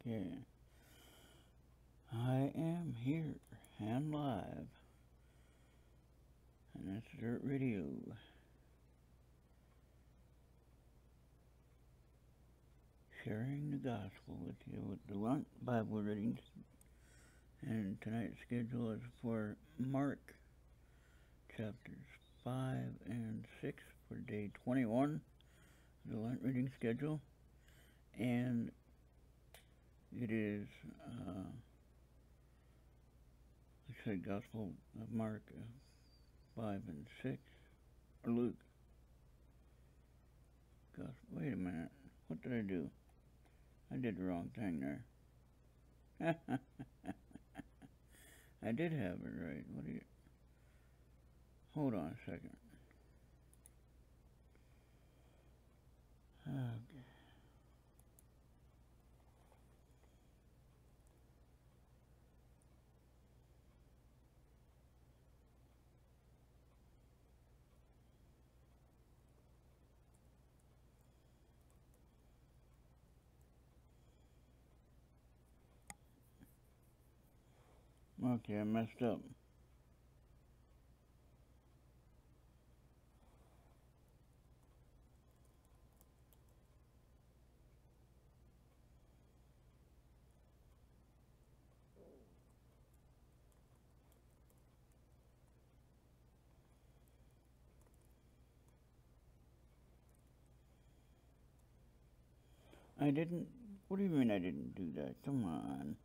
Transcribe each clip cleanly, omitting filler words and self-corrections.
Okay, I am here and live, and that's Dirt Radio. Sharing the gospel with you with the Lent Bible readings, and tonight's schedule is for Mark chapters 5 and 6 for day 21, the Lent reading schedule, and it is like I said, Gospel of Mark 5 and 6, or Luke. Wait a minute, what did I do? I did the wrong thing there. I did have it right. What do you... Hold on a second. Okay. Okay, I messed up. I didn't... What do you mean I didn't do that? Come on.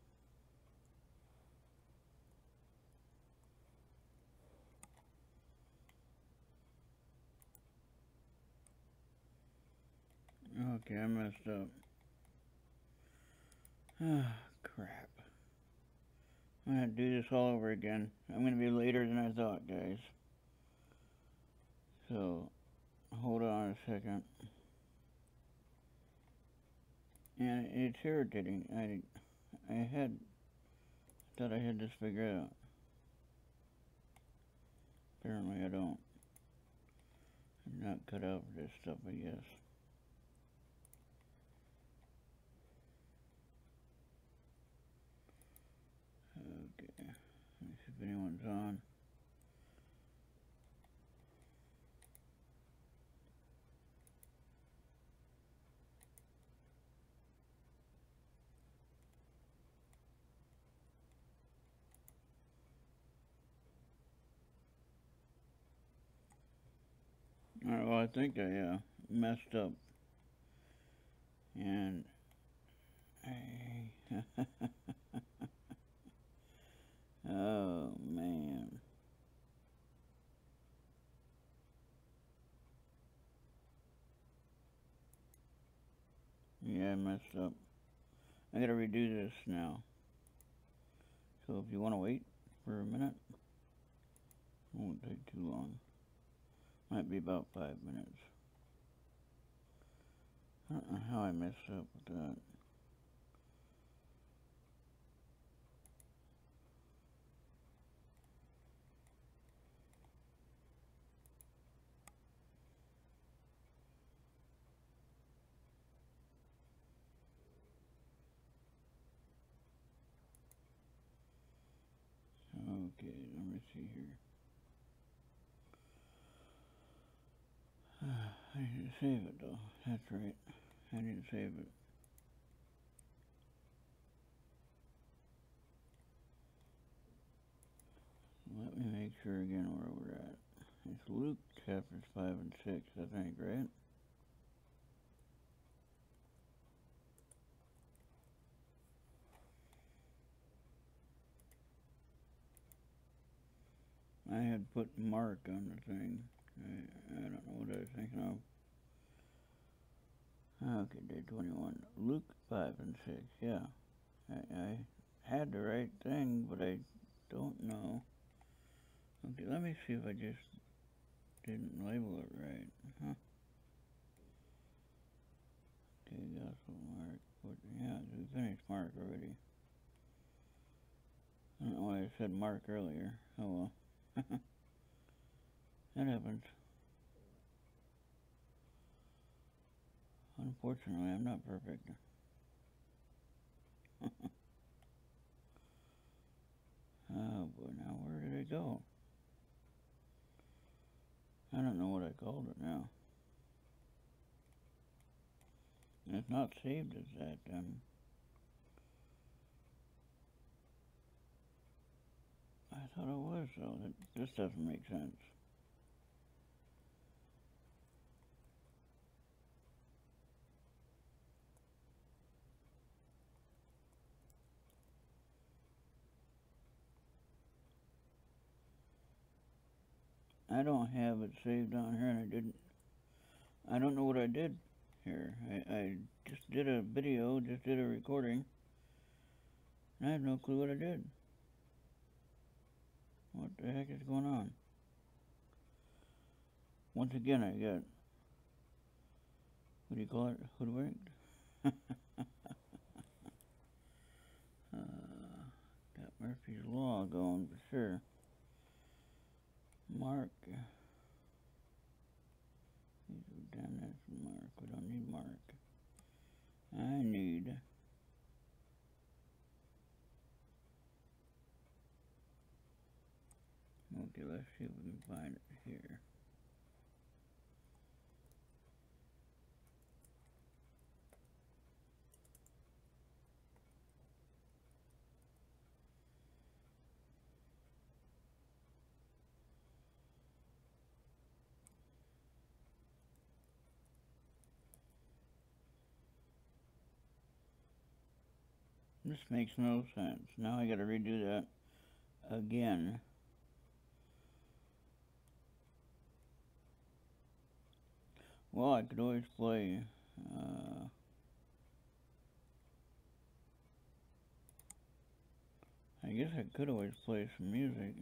Okay, I messed up. Ah, crap. I'm gonna do this all over again. I'm gonna be later than I thought, guys. So, hold on a second. And it's irritating. I thought I had this figured out. Apparently I don't. I'm not cut out for this stuff, I guess. Okay, let me see if anyone's on. Alright, well I think I messed up. And oh man. Yeah, I messed up. I gotta redo this now. So if you want to wait for a minute, it won't take too long. Might be about 5 minutes. I don't know how I messed up with that. Okay, let me see here. I didn't save it though. That's right. I didn't save it. Let me make sure again where we're at. It's Luke chapters 5 and 6, I think, right? I had put Mark on the thing. I don't know what I was thinking of. Okay, day 21. Luke 5 and 6, yeah. I had the right thing, but I don't know. Okay, let me see if I just didn't label it right. Huh? Okay, Gospel Mark. Yeah, we finished Mark already. I don't know why I said Mark earlier. Oh well. That happens. Unfortunately, I'm not perfect. it go? I don't know what I called it now. It's not saved as that. I thought it was, though. This doesn't make sense. I don't have it saved on here, and I don't know what I did here. I just did a video, just did a recording. I have no clue what I did. What the heck is going on? Once again, I got, what do you call it, hoodwinked? Got Murphy's Law going for sure. Mark. Damn, that's Mark. We don't need Mark. I need... Okay, let's see if we can find it here. This makes no sense. Now I gotta redo that again. Well, I could always play, I guess I could always play some music.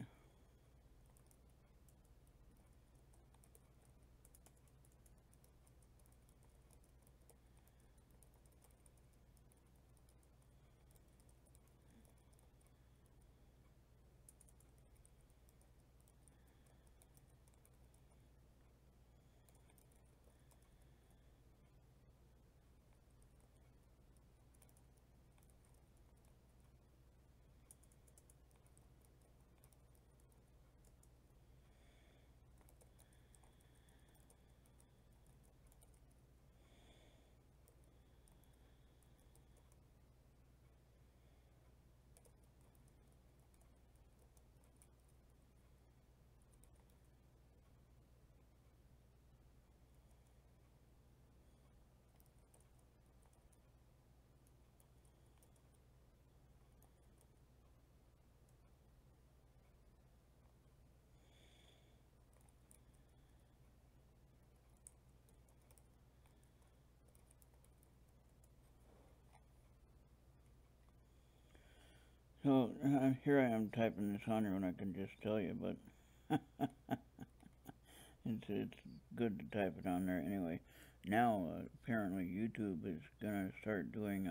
So, here I am typing this on here when I can just tell you, but it's good to type it on there anyway. Now, apparently YouTube is going to start doing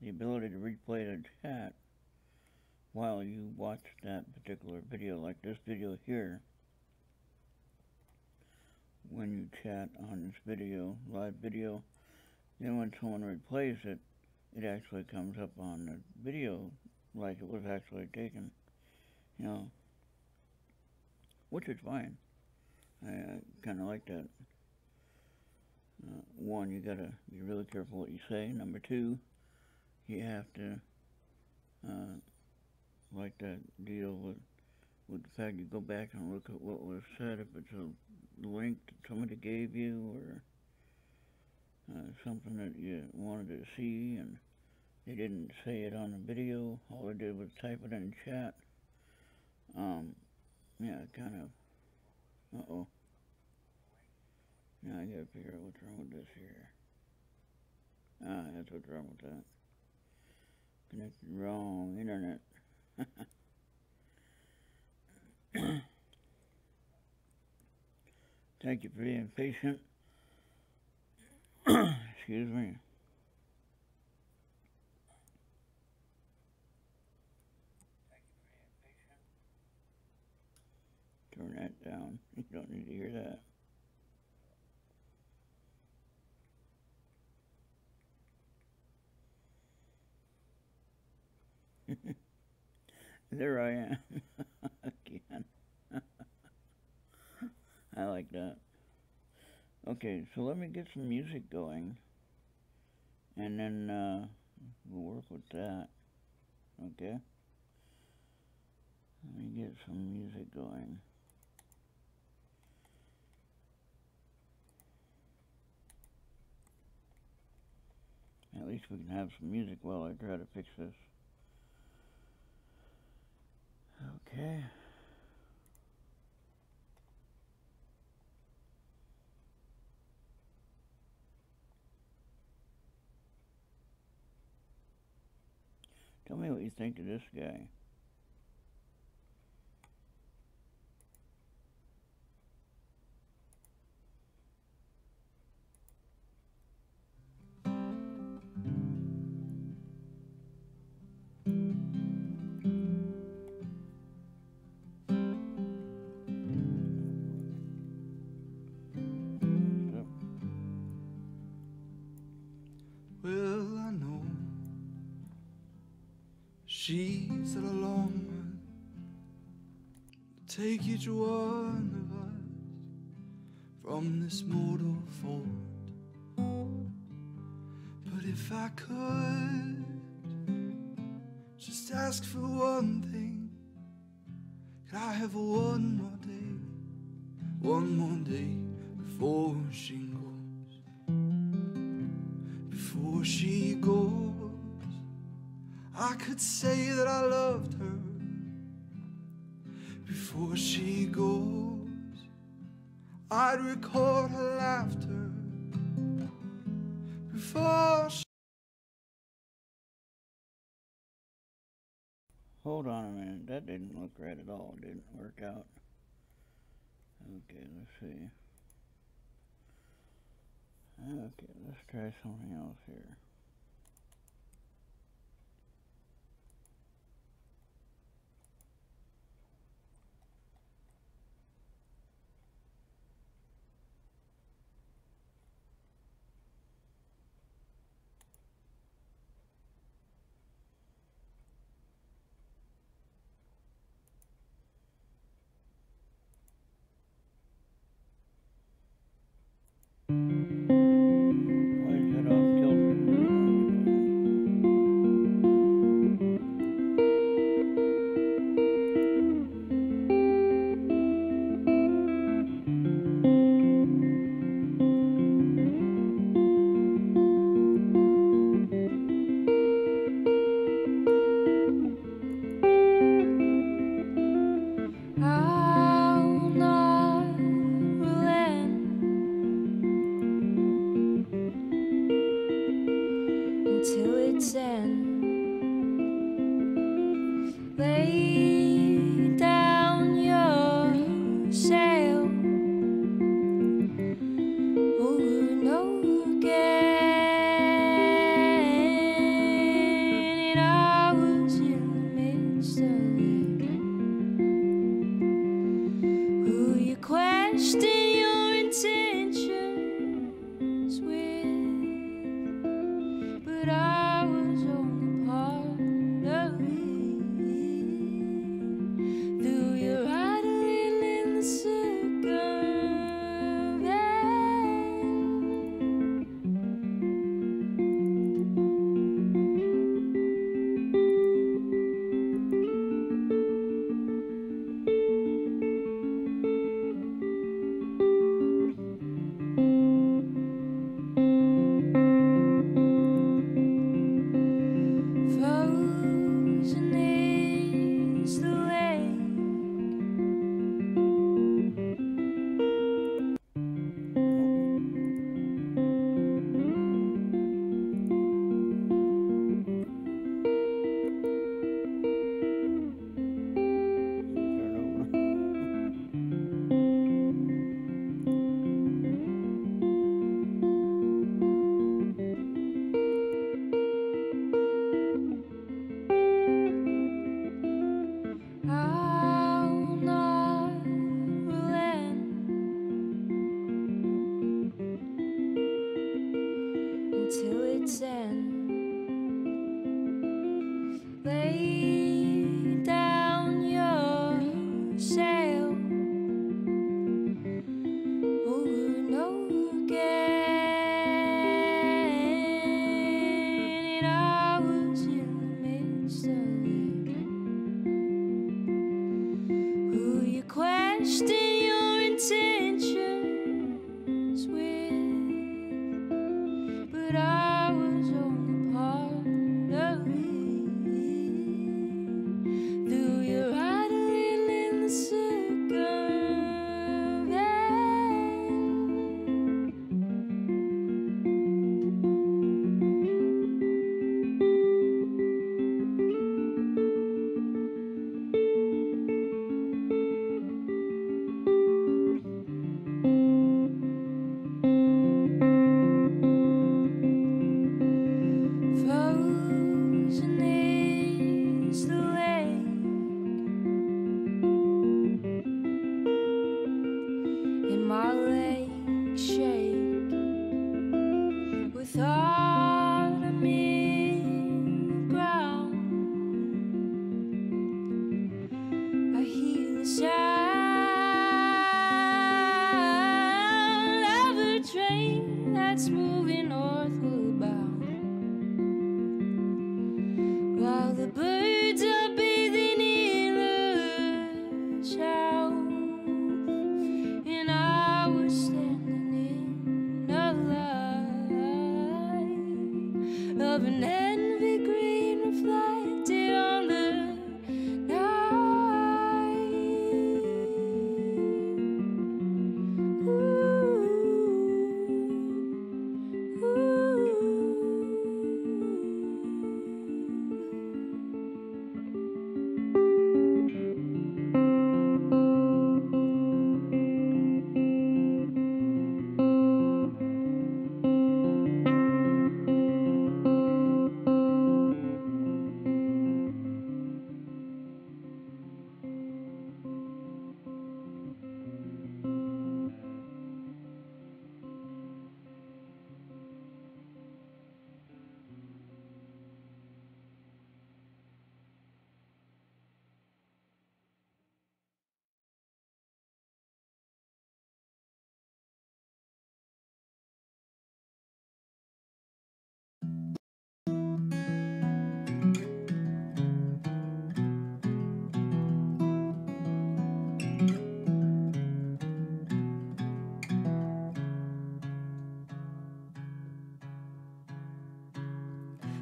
the ability to replay the chat while you watch that particular video, like this video here. When you chat on this video, live video, then when someone replays it, it actually comes up on the video like it was actually taken, you know, which is fine. I kind of like that. One, you gotta be really careful what you say. Number two, you have to, like that deal with the fact you go back and look at what was said, if it's a link that somebody gave you, or something that you wanted to see and they didn't say it on the video, all they did was type it in chat. Yeah, kind of, uh-oh. Now I gotta figure out what's wrong with this here. That's what's wrong with that. Connected wrong internet. Thank you for being patient. Excuse me. Turn that down. You don't need to hear that. There I am again. I like that. Okay, so let me get some music going, and then we'll work with that. Okay? Let me get some music going. At least we can have some music while I try to fix this. Okay. Tell me what you think of this guy. Well, I know she's at a long run to take each one of us from this mortal fold. But if I could just ask for one thing, could I have one more day before she goes? Before she goes, I could say that I loved her. Before she goes, I'd record her laughter. Before she... Hold on a minute. That didn't look right at all. It didn't work out. Okay, let's see. Okay, let's try something else here. Why is that off kilter? but I was only part of it. Though you're idling in the frozen is the lake, and my legs shake with autumn in the ground. I hear the sound of a train that's moving northward bound, while the birds are bathing in the south, and I was standing in the light of an envy green reflected on the night. Ooh,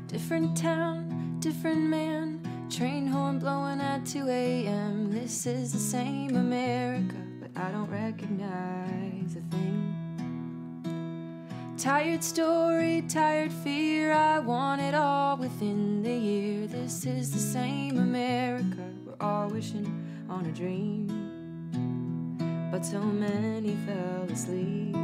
different town, different man, train horn blowing at 2 a.m. This is the same America, but I don't recognize a thing. Tired story, tired fear, I want it all within the year. This is the same America, we're all wishing on a dream, but so many fell asleep.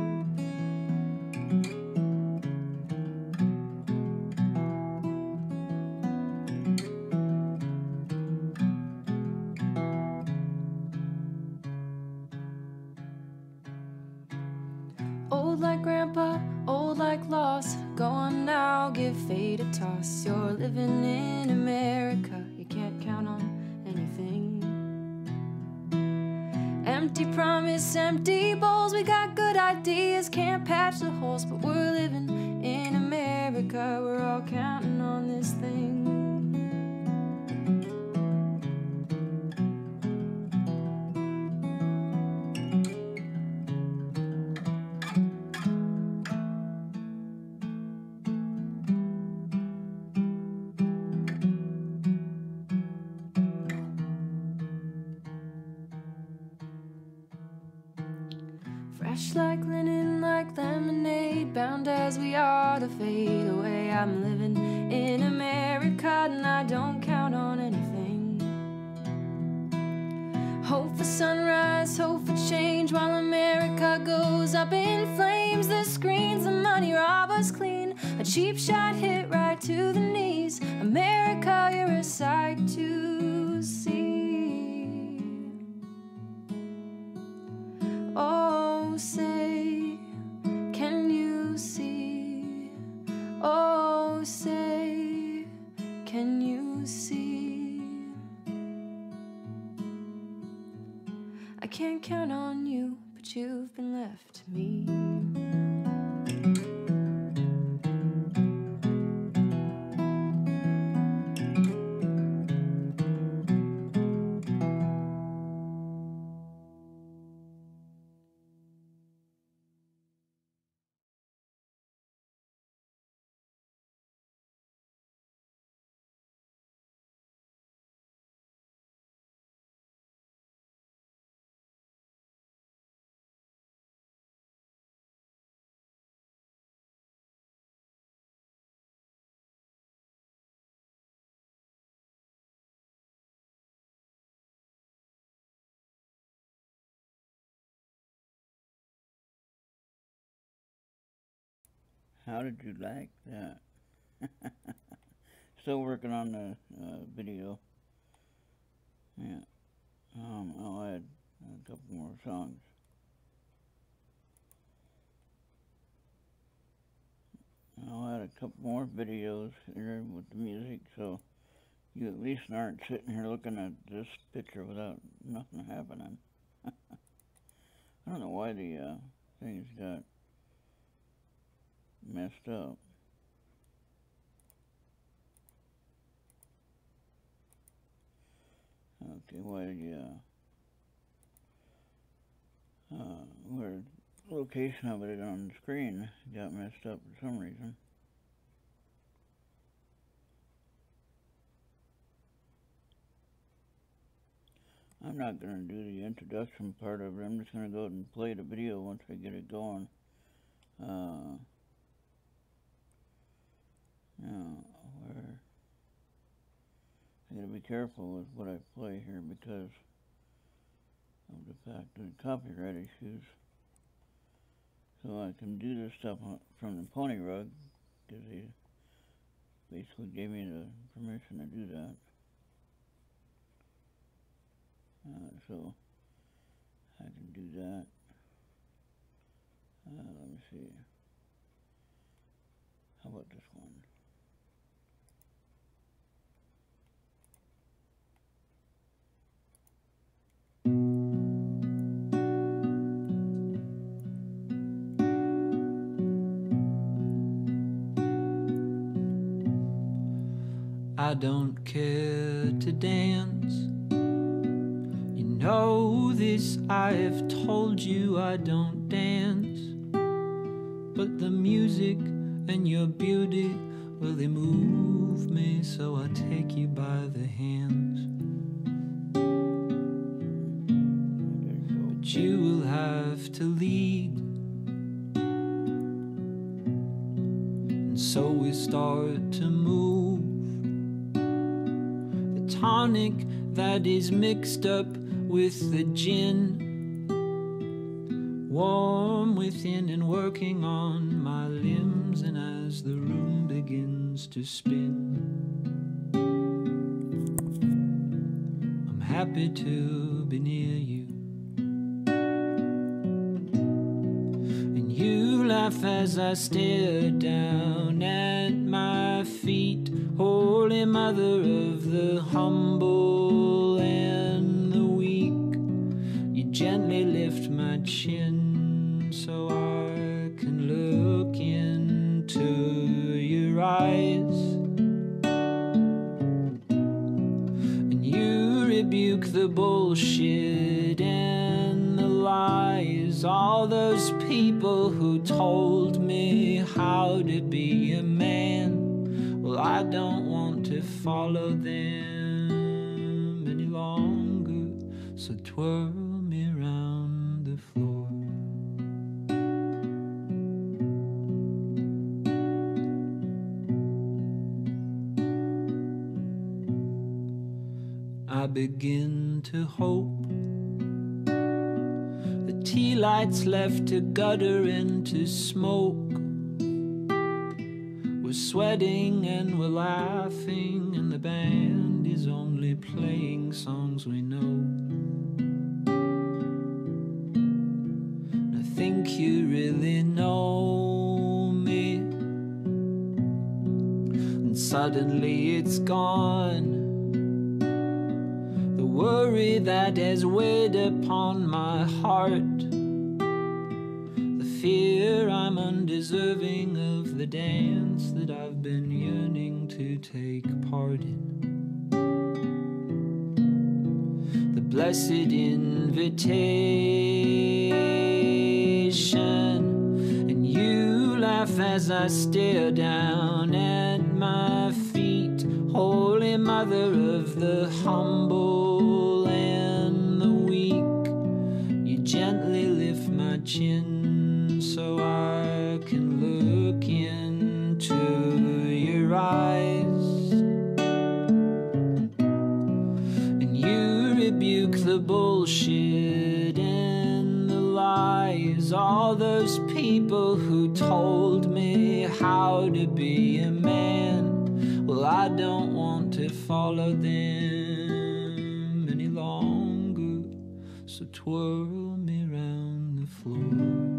Old like grandpa, old like loss. Go on now, give fate a toss. You're living in America, you can't count on anything. Empty promise, empty bowls. We got good ideas, can't patch the holes, but we're living in America. We're all counting on this thing. Fresh like linen, like lemonade, bound as we are to fade away. I'm living in America and I don't count on anything. Hope for sunrise, hope for change, while America goes up in flames. The screens, the money rob us clean, a cheap shot hit right to the knees. America, you're a sight to see. Oh, say, can you see? Oh, say, can you see? I can't count on you, but you've been left to me. How did you like that? Still working on the video. Yeah. I'll add a couple more songs. I'll add a couple more videos here with the music, so you at least aren't sitting here looking at this picture without nothing happening. I don't know why the things got messed up. Okay, why where location of it on the screen got messed up for some reason. I'm not going to do the introduction part of it. I'm just going to go ahead and play the video once I get it going. Where I gotta be careful with what I play here because of the fact of the copyright issues. So I can do this stuff from the pony rug because he basically gave me the permission to do that. So I can do that. Let me see. How about this one? I don't care to dance. You know this, I've told you I don't dance. But the music and your beauty, well, they move me, so I take you by the hands. But you will have to lead. And so we start to move. Tonic that is mixed up with the gin, warm within and working on my limbs. And as the room begins to spin, I'm happy to be near you. And you laugh as I stare down at my feet. Holy Mother of the humble and the weak, you gently lift my chin so I can look into your eyes. And you rebuke the bullshit and the lies, all those people who told me how to be a man. Well, I don't want to follow them any longer, so twirl me round the floor. I begin to hope the tea lights left to gutter into smoke. We're sweating and we're laughing, and the band is only playing songs we know. I think you really know me, and suddenly it's gone. The worry that has weighed upon my heart, the fear I'm undeserving of the dance that I've been yearning to take part in. The blessed invitation, and you laugh as I stare down at my feet. Holy Mother of the humble and the weak, you gently lift my chin so I can look into your eyes. And you rebuke the bullshit and the lies, all those people who told me how to be a man. Well, I don't want to follow them any longer, so twirl me round the floor.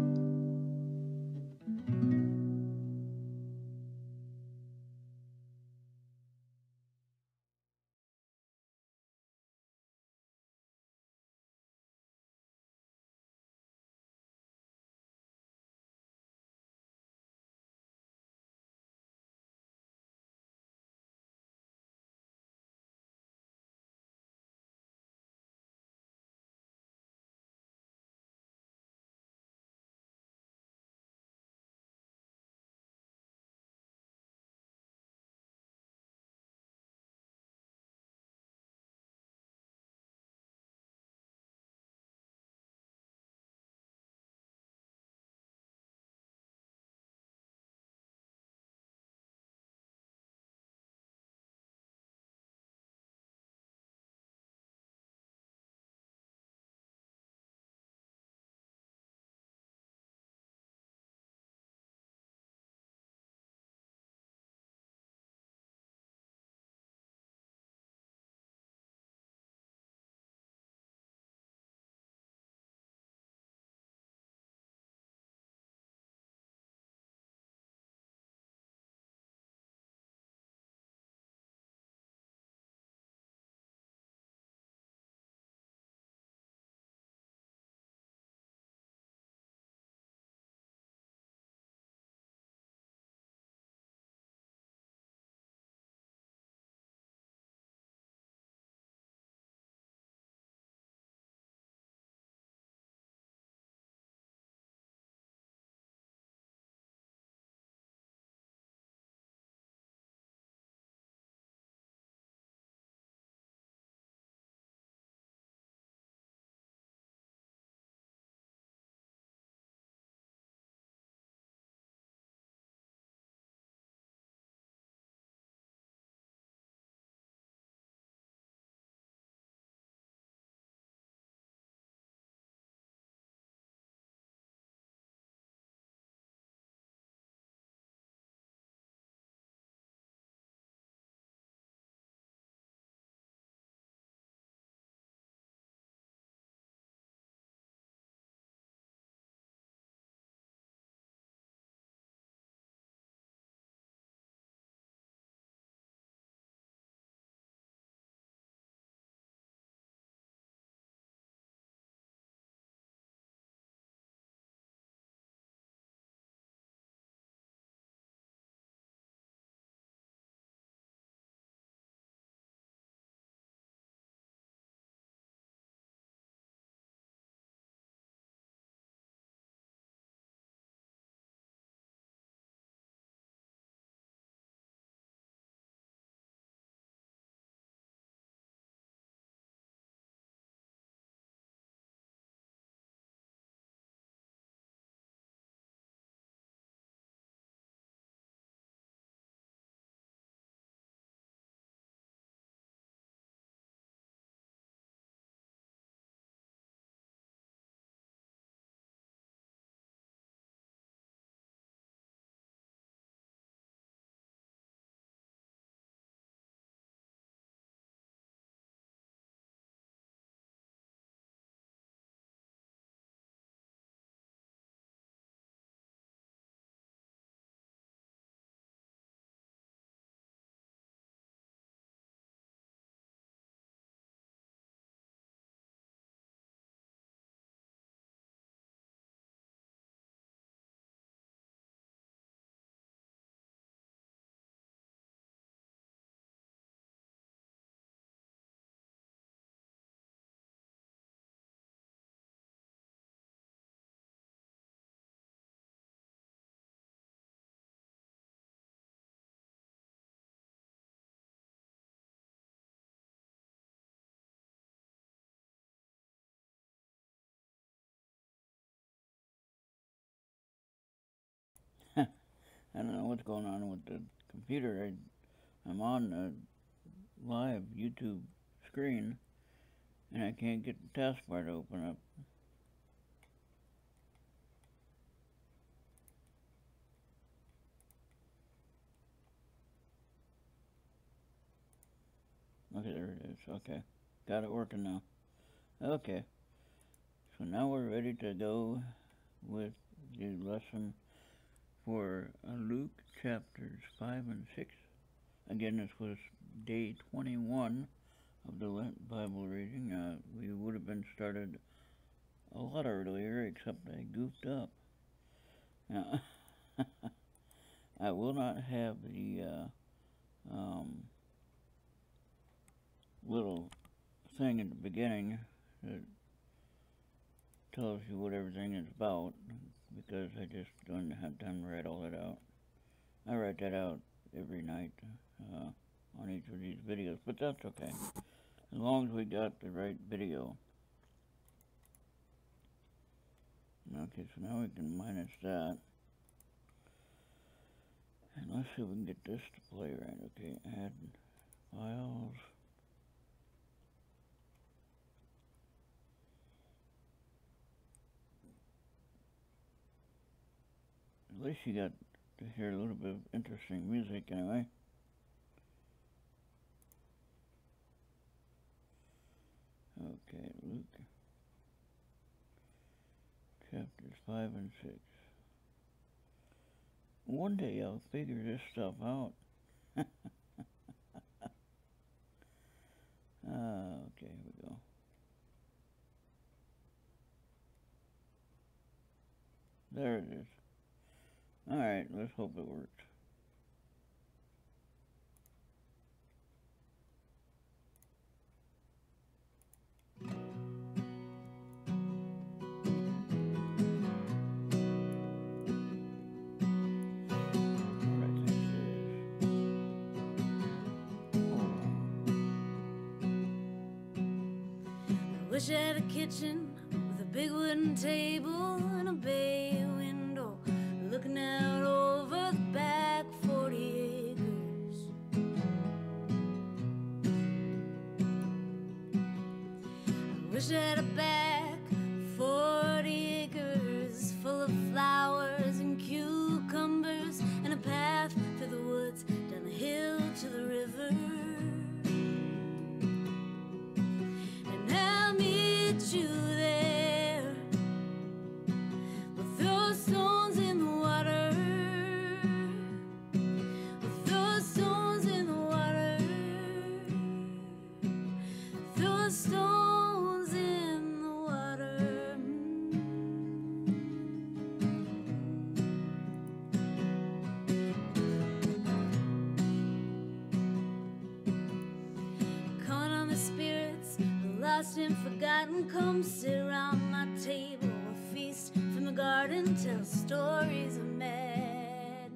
I don't know what's going on with the computer. I'm on a live YouTube screen, and I can't get the taskbar to open up. Okay, there it is. Okay. Got it working now. Okay. So now we're ready to go with the lesson for Luke chapters 5 and 6. Again, this was day 21 of the Lent Bible reading. We would have been started a lot earlier, except I goofed up. Now, I will not have the little thing at the beginning that tells you what everything is about, because I just don't have time to write all that out. I write that out every night on each of these videos, but that's okay, as long as we got the right video. Okay, so now we can minus that. And let's see if we can get this to play right. Okay, add files. At least you got to hear a little bit of interesting music anyway. Okay, Luke chapters 5 and 6. One day I'll figure this stuff out. Okay, here we go. There it is. Alright, let's hope it works. Wish I had a kitchen with a big wooden table and a bay window looking out over the back 40 acres. I wish I had a back 40 acres full of flowers and cucumbers and a path through the woods down the hill to the river. You there, we'll throw stones in the water, we'll throw stones in the water, throw stones in the water. Calling on the spirits lost and forgotten, come sit around my table. We'll feast from the garden, tell stories of madness,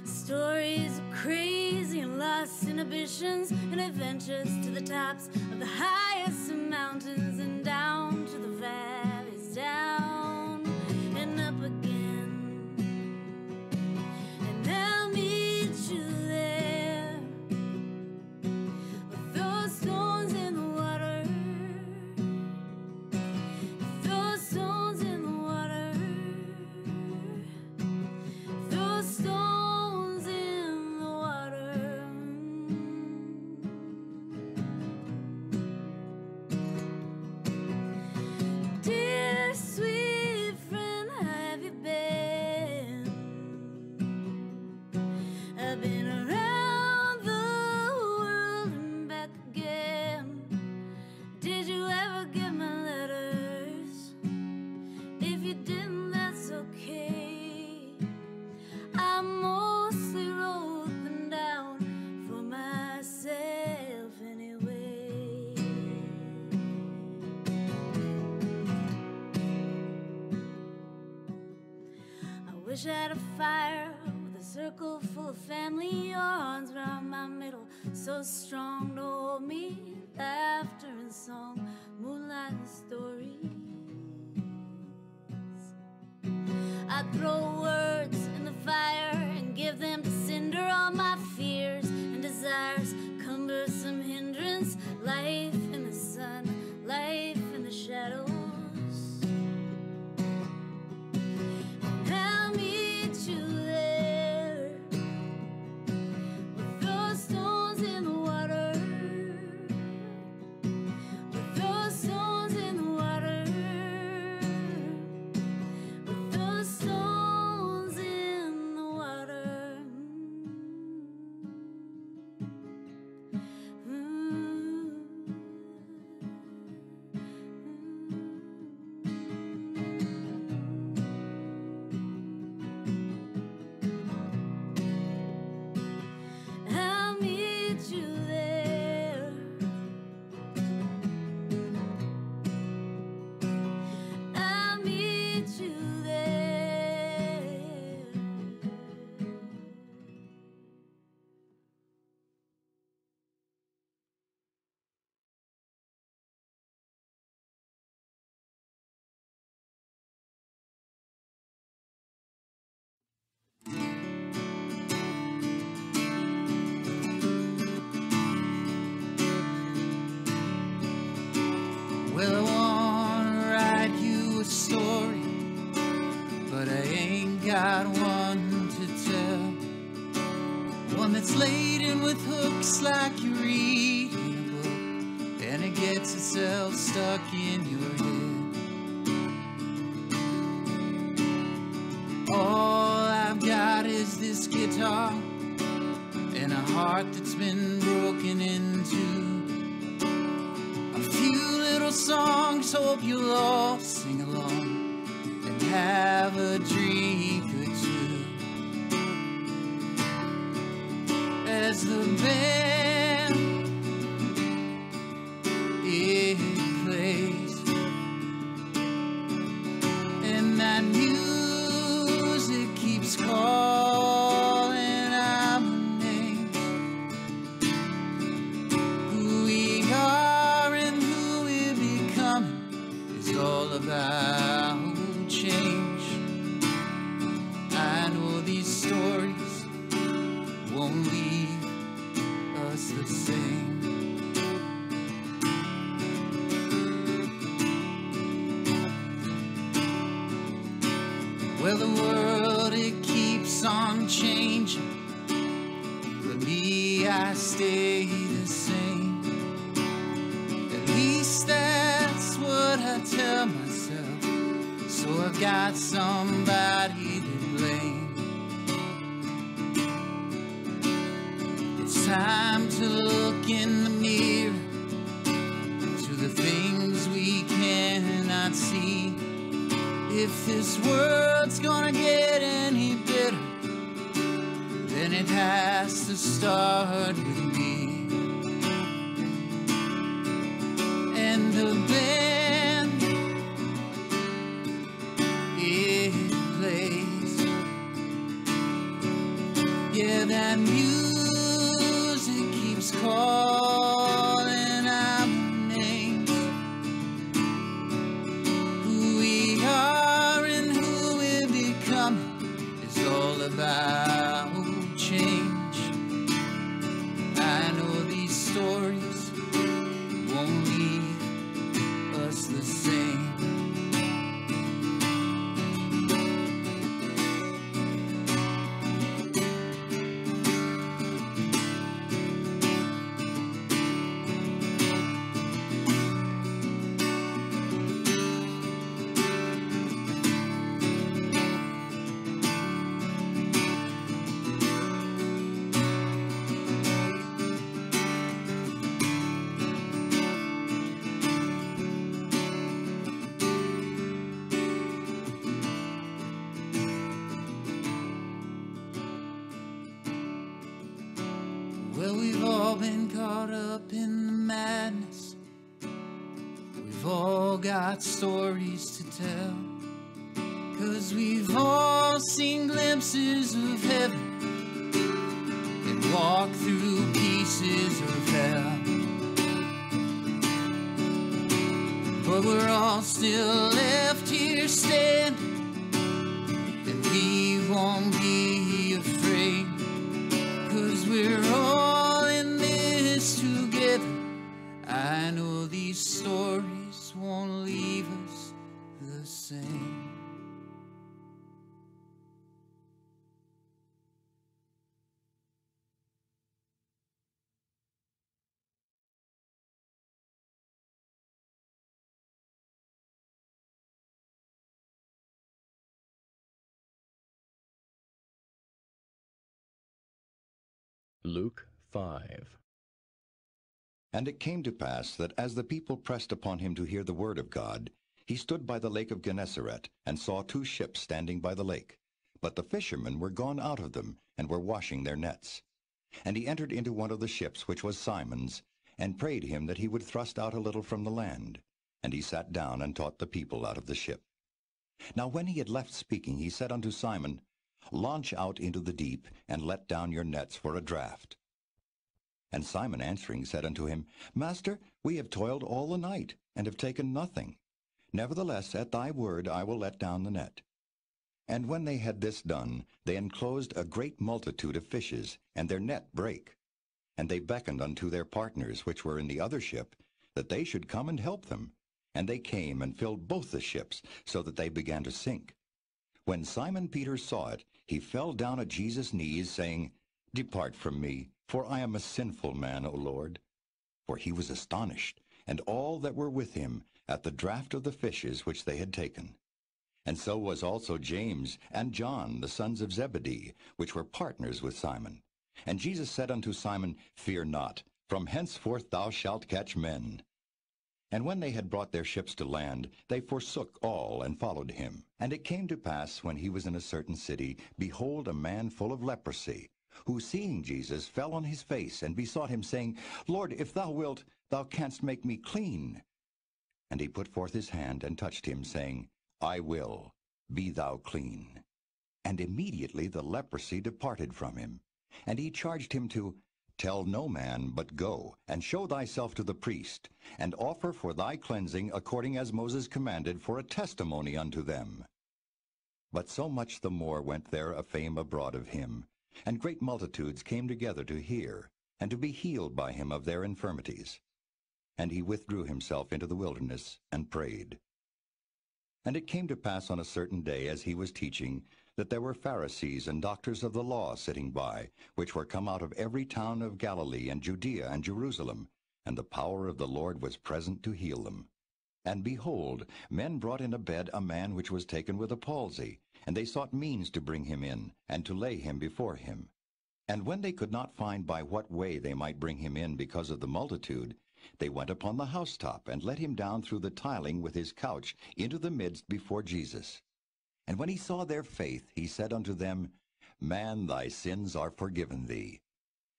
stories of crazy and lost inhibitions, and adventures to the tops of the highest of mountains and down to the valleys, down and up again. And I'll meet you there. Wish I had a fire with a circle full of family, your arms around my middle, so strong to hold me, laughter and song, moonlight and stories. I'd throw words in the fire and give them to cinder all my fears and desires, cumbersome hindrance, life in the sun, life in the shadows. And I'll meet you there. got one to tell, one that's laden with hooks like you're reading a book, and it gets itself stuck in your head. All I've got is this guitar and a heart that's been broken into. A few little songs, hope you'll all sing along and have a drink or two as the band it plays, and that music keeps calling out my name. Who we are and who we're becoming is all about change. I know these stories won't leave us the same. Well, the world, it keeps on changing, but me, I stay the same. At least that's what I tell myself, so I've got somebody to blame. It's time to look in the mirror to the things we cannot see. If this world's gonna get any better, then it has to start with me. And the band it plays, yeah, that music keeps calling out my names. Who we are and who we're becoming is all about change. I know these stories won't leave us the same. Well, we've all been caught up in the madness. We've all got stories to tell, 'cause we've all seen glimpses of heaven and walked through pieces of hell. But we're all still left here standing, and we won't be afraid, 'cause we're all in this together. I know these stories won't leave us the same. Luke 5. And it came to pass that as the people pressed upon him to hear the word of God, he stood by the lake of Gennesaret, and saw 2 ships standing by the lake. But the fishermen were gone out of them, and were washing their nets. And he entered into one of the ships, which was Simon's, and prayed him that he would thrust out a little from the land. And he sat down and taught the people out of the ship. Now when he had left speaking, he said unto Simon, Launch out into the deep, and let down your nets for a draught. And Simon answering said unto him, Master, we have toiled all the night, and have taken nothing. Nevertheless, at thy word I will let down the net. And when they had this done, they enclosed a great multitude of fishes, and their net brake. And they beckoned unto their partners, which were in the other ship, that they should come and help them. And they came and filled both the ships, so that they began to sink. When Simon Peter saw it, he fell down at Jesus' knees, saying, "Depart from me, for I am a sinful man, O Lord." For he was astonished, and all that were with him, at the draught of the fishes which they had taken. And so was also James and John, the sons of Zebedee, which were partners with Simon. And Jesus said unto Simon, "Fear not, from henceforth thou shalt catch men." And when they had brought their ships to land, they forsook all and followed him. And it came to pass, when he was in a certain city, behold, a man full of leprosy, who, seeing Jesus, fell on his face, and besought him, saying, "Lord, if thou wilt, thou canst make me clean." And he put forth his hand, and touched him, saying, "I will, be thou clean." And immediately the leprosy departed from him. And he charged him to tell no man, but go, and show thyself to the priest, and offer for thy cleansing according as Moses commanded, for a testimony unto them. But so much the more went there a fame abroad of him, and great multitudes came together to hear, and to be healed by him of their infirmities. And he withdrew himself into the wilderness, and prayed. And it came to pass on a certain day, as he was teaching, that there were Pharisees and doctors of the law sitting by, which were come out of every town of Galilee and Judea and Jerusalem, and the power of the Lord was present to heal them. And behold, men brought in a bed a man which was taken with a palsy, and they sought means to bring him in, and to lay him before him. And when they could not find by what way they might bring him in because of the multitude, they went upon the housetop, and let him down through the tiling with his couch into the midst before Jesus. And when he saw their faith, he said unto them, "Man, thy sins are forgiven thee."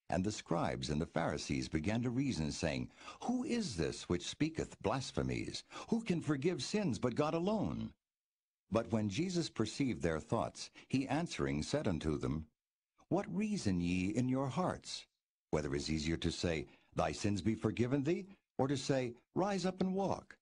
And the scribes and the Pharisees began to reason, saying, "Who is this which speaketh blasphemies? Who can forgive sins but God alone?" But when Jesus perceived their thoughts, he answering said unto them, "What reason ye in your hearts? Whether it is easier to say, Thy sins be forgiven thee, or to say, Rise up and walk?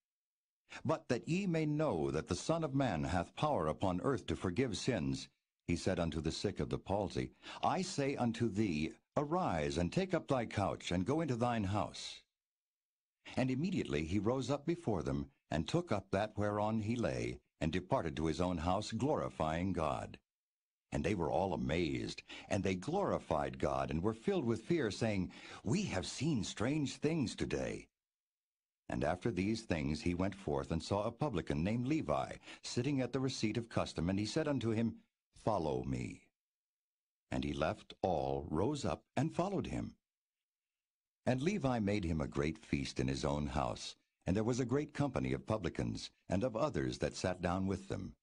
But that ye may know that the Son of Man hath power upon earth to forgive sins, he said unto the sick of the palsy, I say unto thee, Arise, and take up thy couch, and go into thine house. And immediately he rose up before them, and took up that whereon he lay, and departed to his own house, glorifying God. And they were all amazed, and they glorified God, and were filled with fear, saying, We have seen strange things today. And after these things he went forth, and saw a publican named Levi, sitting at the receipt of custom, and he said unto him, Follow me. And he left all, rose up, and followed him. And Levi made him a great feast in his own house, and there was a great company of publicans, and of others that sat down with them.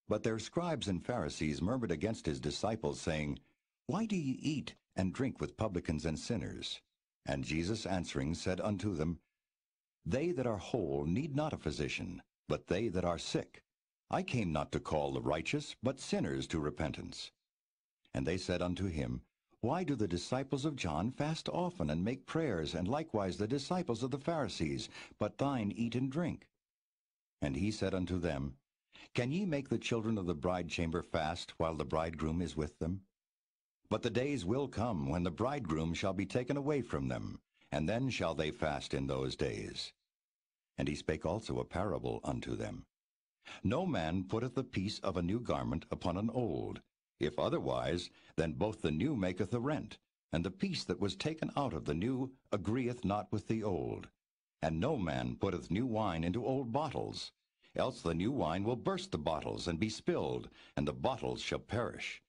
But their scribes and Pharisees murmured against his disciples, saying, Why do ye eat and drink with publicans and sinners? And Jesus answering said unto them, They that are whole need not a physician, but they that are sick. I came not to call the righteous, but sinners to repentance. And they said unto him, Why do the disciples of John fast often, and make prayers, and likewise the disciples of the Pharisees, but thine eat and drink? And he said unto them, Can ye make the children of the bridechamber fast, while the bridegroom is with them? But the days will come, when the bridegroom shall be taken away from them, and then shall they fast in those days. And he spake also a parable unto them. No man putteth a piece of a new garment upon an old. If otherwise, then both the new maketh a rent, and the piece that was taken out of the new agreeth not with the old. And no man putteth new wine into old bottles, else the new wine will burst the bottles, and be spilled, and the bottles shall perish.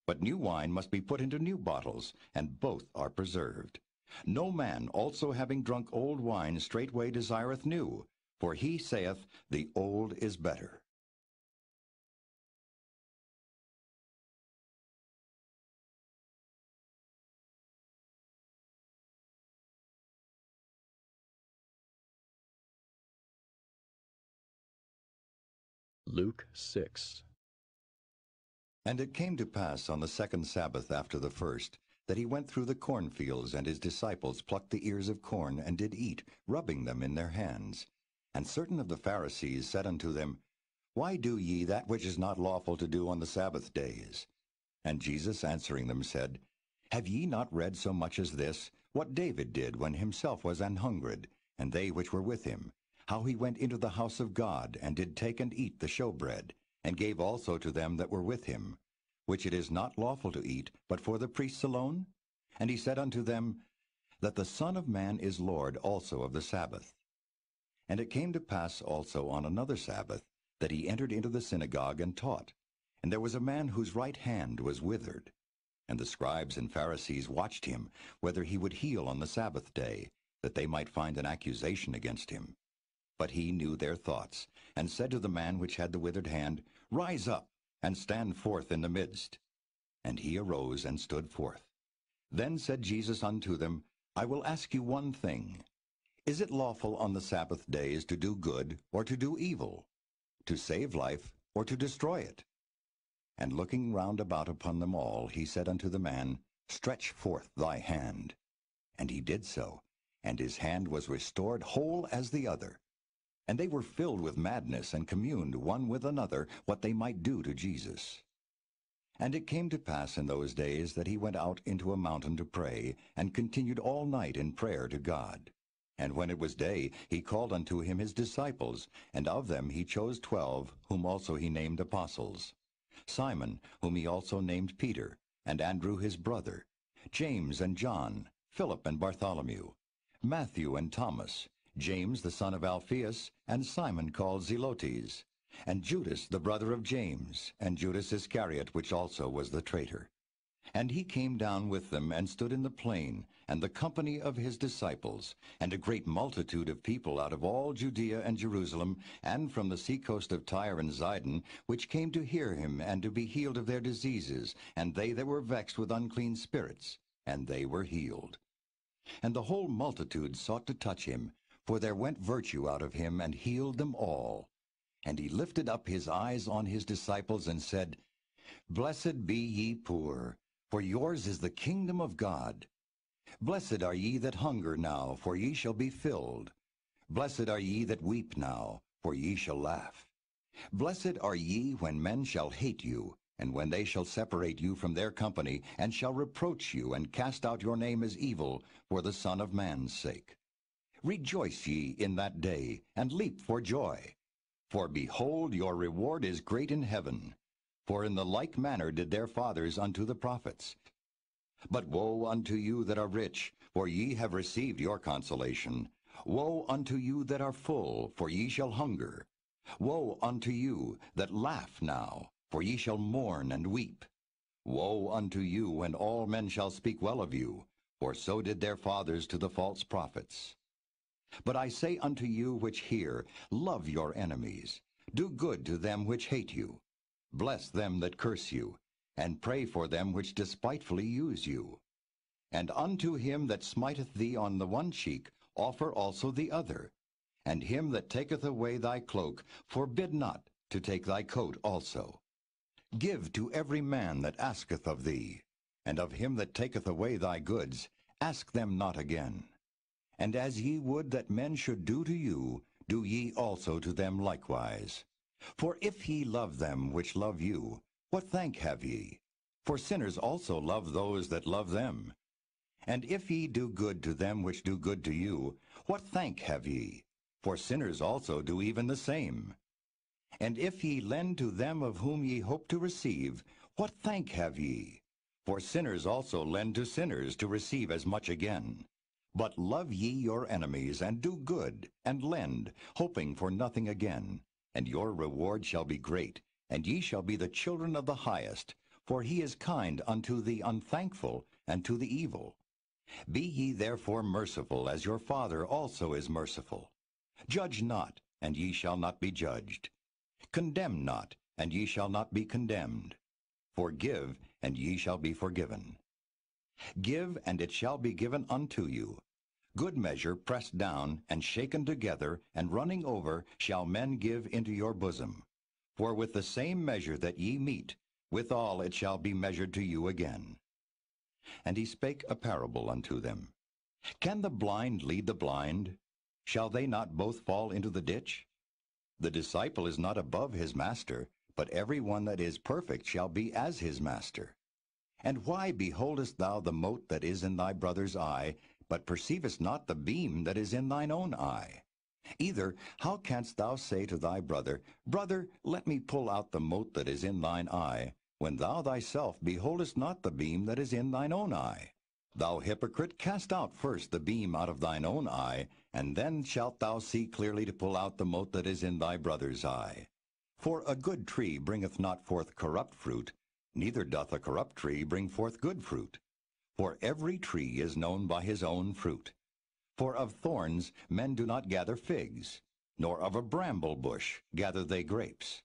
But new wine must be put into new bottles, and both are preserved. No man also having drunk old wine straightway desireth new, for he saith, The old is better. Luke 6. And it came to pass on the second Sabbath after the first, that he went through the cornfields, and his disciples plucked the ears of corn, and did eat, rubbing them in their hands. And certain of the Pharisees said unto them, Why do ye that which is not lawful to do on the Sabbath days? And Jesus answering them said, Have ye not read so much as this, what David did when himself was an hungered, and they which were with him, how he went into the house of God, and did take and eat the showbread, and gave also to them that were with him, which it is not lawful to eat, but for the priests alone? And he said unto them, that the Son of Man is Lord also of the Sabbath. And it came to pass also on another Sabbath, that he entered into the synagogue and taught. And there was a man whose right hand was withered. And the scribes and Pharisees watched him, whether he would heal on the Sabbath day, that they might find an accusation against him. But he knew their thoughts, and said to the man which had the withered hand, Rise up, and stand forth in the midst. And he arose and stood forth. Then said Jesus unto them, I will ask you one thing. Is it lawful on the Sabbath days to do good, or to do evil? To save life, or to destroy it? And looking round about upon them all, he said unto the man, Stretch forth thy hand. And he did so, and his hand was restored whole as the other. And they were filled with madness, and communed one with another what they might do to Jesus. And it came to pass in those days that he went out into a mountain to pray, and continued all night in prayer to God. And when it was day, he called unto him his disciples, and of them he chose 12, whom also he named apostles. Simon, whom he also named Peter, and Andrew his brother, James and John, Philip and Bartholomew, Matthew and Thomas, James the son of Alphaeus, and Simon called Zelotes, and Judas the brother of James, and Judas Iscariot, which also was the traitor. And he came down with them, and stood in the plain, and the company of his disciples, and a great multitude of people out of all Judea and Jerusalem, and from the seacoast of Tyre and Zidon, which came to hear him, and to be healed of their diseases, and they that were vexed with unclean spirits, and they were healed. And the whole multitude sought to touch him, for there went virtue out of him, and healed them all. And he lifted up his eyes on his disciples, and said, Blessed be ye poor, for yours is the kingdom of God. Blessed are ye that hunger now, for ye shall be filled. Blessed are ye that weep now, for ye shall laugh. Blessed are ye when men shall hate you, and when they shall separate you from their company, and shall reproach you, and cast out your name as evil, for the Son of Man's sake. Rejoice ye in that day, and leap for joy. For behold, your reward is great in heaven. For in the like manner did their fathers unto the prophets. But woe unto you that are rich, for ye have received your consolation. Woe unto you that are full, for ye shall hunger. Woe unto you that laugh now, for ye shall mourn and weep. Woe unto you when all men shall speak well of you, for so did their fathers to the false prophets. But I say unto you which hear, love your enemies, do good to them which hate you, bless them that curse you, and pray for them which despitefully use you. And unto him that smiteth thee on the one cheek, offer also the other. And him that taketh away thy cloak, forbid not to take thy coat also. Give to every man that asketh of thee, and of him that taketh away thy goods, ask them not again. And as ye would that men should do to you, do ye also to them likewise. For if ye love them which love you, what thank have ye? For sinners also love those that love them. And if ye do good to them which do good to you, what thank have ye? For sinners also do even the same. And if ye lend to them of whom ye hope to receive, what thank have ye? For sinners also lend to sinners to receive as much again. But love ye your enemies, and do good, and lend, hoping for nothing again. And your reward shall be great, and ye shall be the children of the highest, for he is kind unto the unthankful and to the evil. Be ye therefore merciful, as your Father also is merciful. Judge not, and ye shall not be judged. Condemn not, and ye shall not be condemned. Forgive, and ye shall be forgiven. Give, and it shall be given unto you. Good measure, pressed down, and shaken together, and running over, shall men give into your bosom. For with the same measure that ye mete, withal it shall be measured to you again. And he spake a parable unto them. Can the blind lead the blind? Shall they not both fall into the ditch? The disciple is not above his master, but every one that is perfect shall be as his master. And why beholdest thou the mote that is in thy brother's eye, but perceivest not the beam that is in thine own eye? Either, how canst thou say to thy brother, Brother, let me pull out the mote that is in thine eye, when thou thyself beholdest not the beam that is in thine own eye? Thou hypocrite, cast out first the beam out of thine own eye, and then shalt thou see clearly to pull out the mote that is in thy brother's eye. For a good tree bringeth not forth corrupt fruit, neither doth a corrupt tree bring forth good fruit. For every tree is known by his own fruit. For of thorns men do not gather figs, nor of a bramble bush gather they grapes.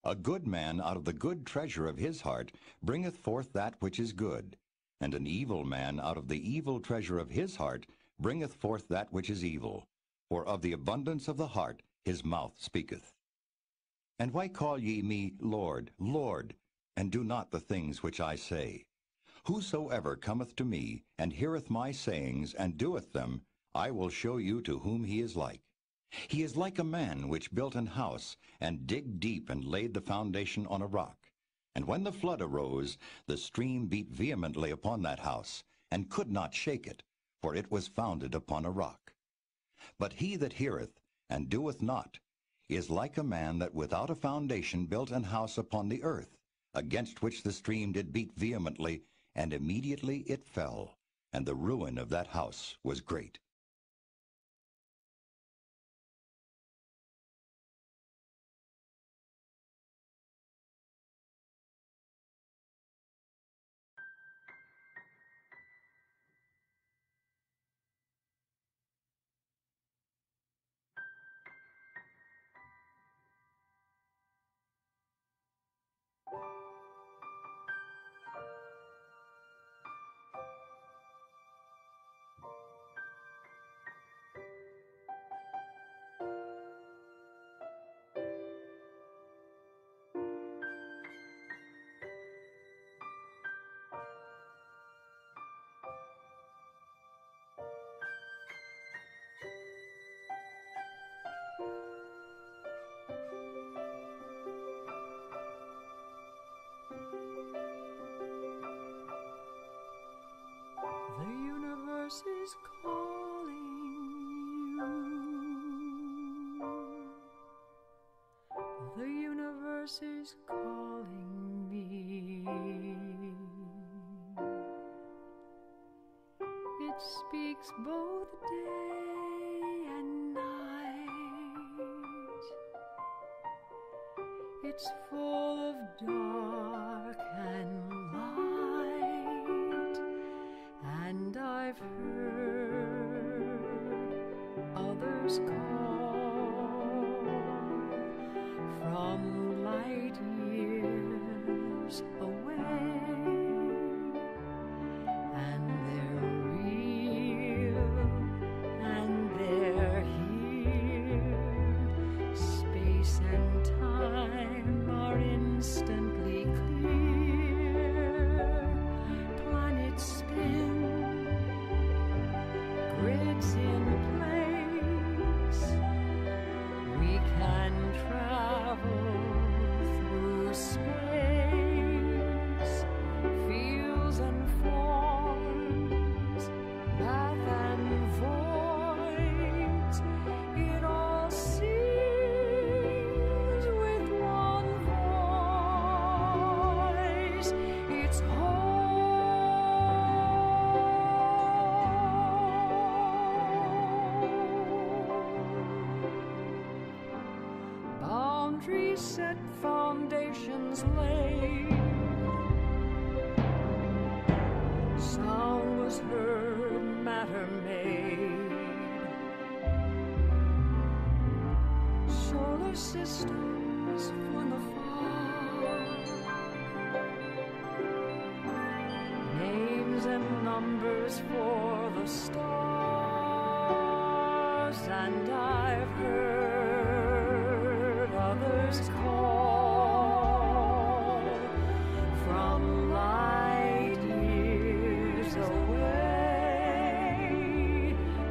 A good man out of the good treasure of his heart bringeth forth that which is good, and an evil man out of the evil treasure of his heart bringeth forth that which is evil. For of the abundance of the heart his mouth speaketh. And why call ye me Lord, Lord, and do not the things which I say? Whosoever cometh to me, and heareth my sayings, and doeth them, I will show you to whom he is like. He is like a man which built an house, and digged deep, and laid the foundation on a rock. And when the flood arose, the stream beat vehemently upon that house, and could not shake it, for it was founded upon a rock. But he that heareth, and doeth not, is like a man that without a foundation built an house upon the earth, against which the stream did beat vehemently, and immediately it fell, and the ruin of that house was great. The universe is calling you. The universe is calling me. It speaks both day and night. It's full of dark and light. And I've heard others call from light years away, and they're real and they're here. Space and time are instantly clear. Planets spin, grids in place. We can travel through space. Fields and forms, math and voids. It all sings with one voice. It's boundaries set, foundations laid. Sound was heard, matter made. Solar systems from afar. Names and numbers for the stars, and I've heard others call from light years away,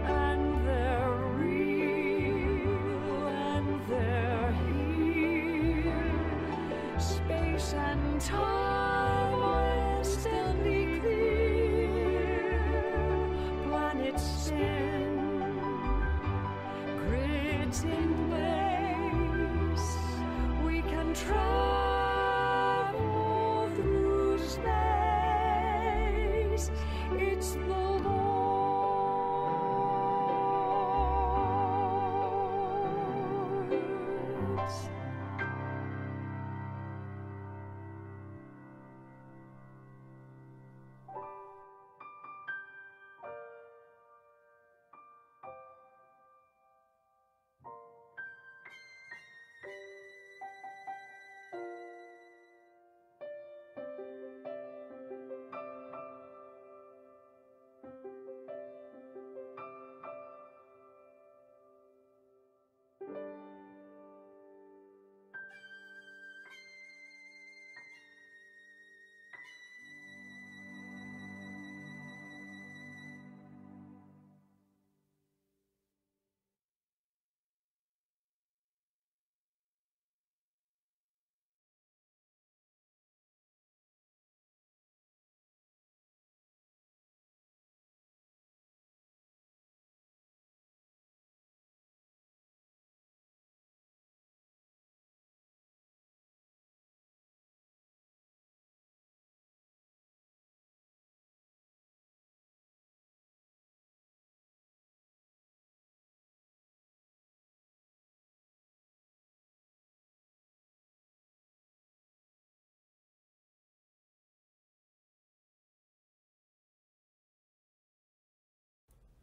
and they're real and they're here. Space and time are instantly clear. Planets spin, grids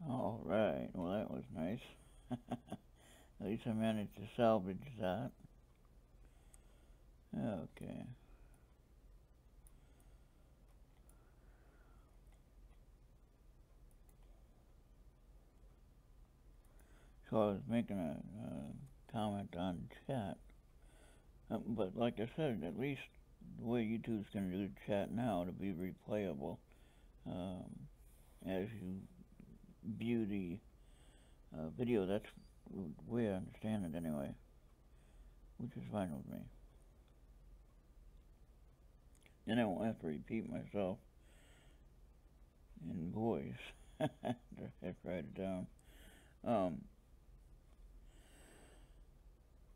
Alright, well that was nice. At least I managed to salvage that. Okay. So I was making a comment on chat. But like I said, at least the way YouTube's going to do chat now to be replayable as you view the video. That's the way I understand it anyway, which is fine with me. And I won't have to repeat myself in voice. I have to write it down.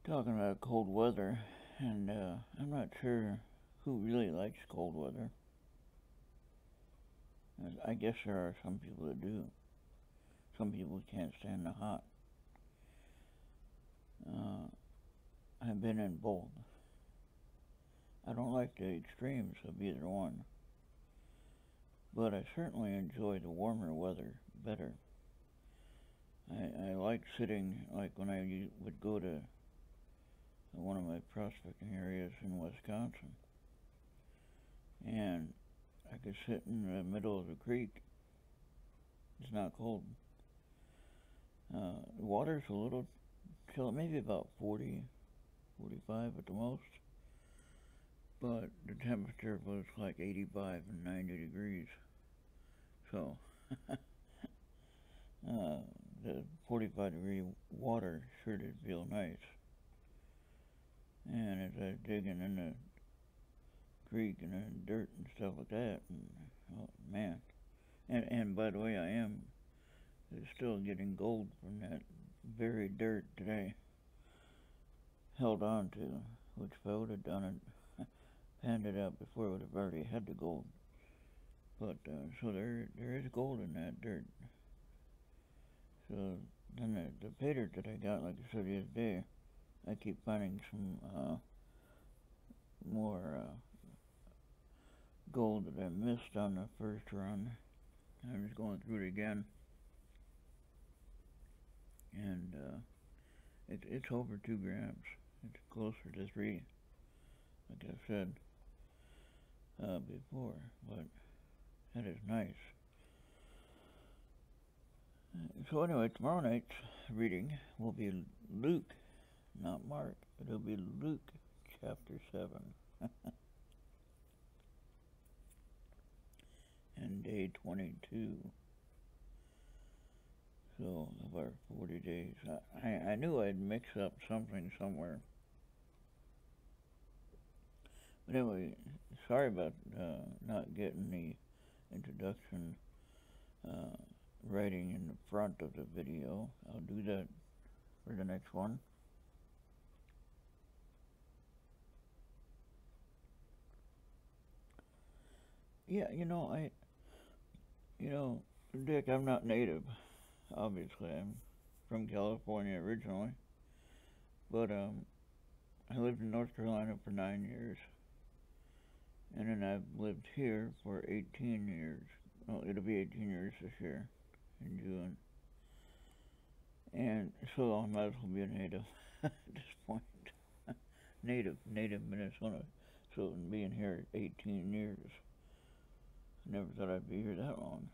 Talking about cold weather, and I'm not sure who really likes cold weather. I guess there are some people that do. Some people can't stand the hot. I've been in both. I don't like the extremes of either one, but I certainly enjoy the warmer weather better. I like sitting, like when I would go to one of my prospecting areas in Wisconsin, and I could sit in the middle of the creek. It's not cold. The water's a little chill, maybe about 40, 45 at the most, but the temperature was like 85 and 90 degrees. So the 45-degree water sure did feel nice. And as I was digging in the creek and the dirt and stuff like that, and oh man. And by the way, I am still getting gold from that very dirt today. Held on to, which if I would have done it, panned it out before, I would have already had the gold. But so there is gold in that dirt. So then the pay dirt that I got, like I said the other day, I keep finding some more gold that I missed on the first run. I'm just going through it again, and it's over 2 grams. It's closer to 3, like I said before, but that is nice. So anyway, tomorrow night's reading will be Luke, not Mark. It'll be Luke chapter 7. And day 22. So, of our 40 days. I knew I'd mix up something somewhere. But anyway, sorry about not getting the introduction writing in the front of the video. I'll do that for the next one. Yeah, Dick, I'm not native. Obviously, I'm from California originally, but I lived in North Carolina for 9 years, and then I've lived here for 18 years. Well, it'll be 18 years this year, in June. And so I might as well be a native at this point. native Minnesota. So being here 18 years. I never thought I'd be here that long.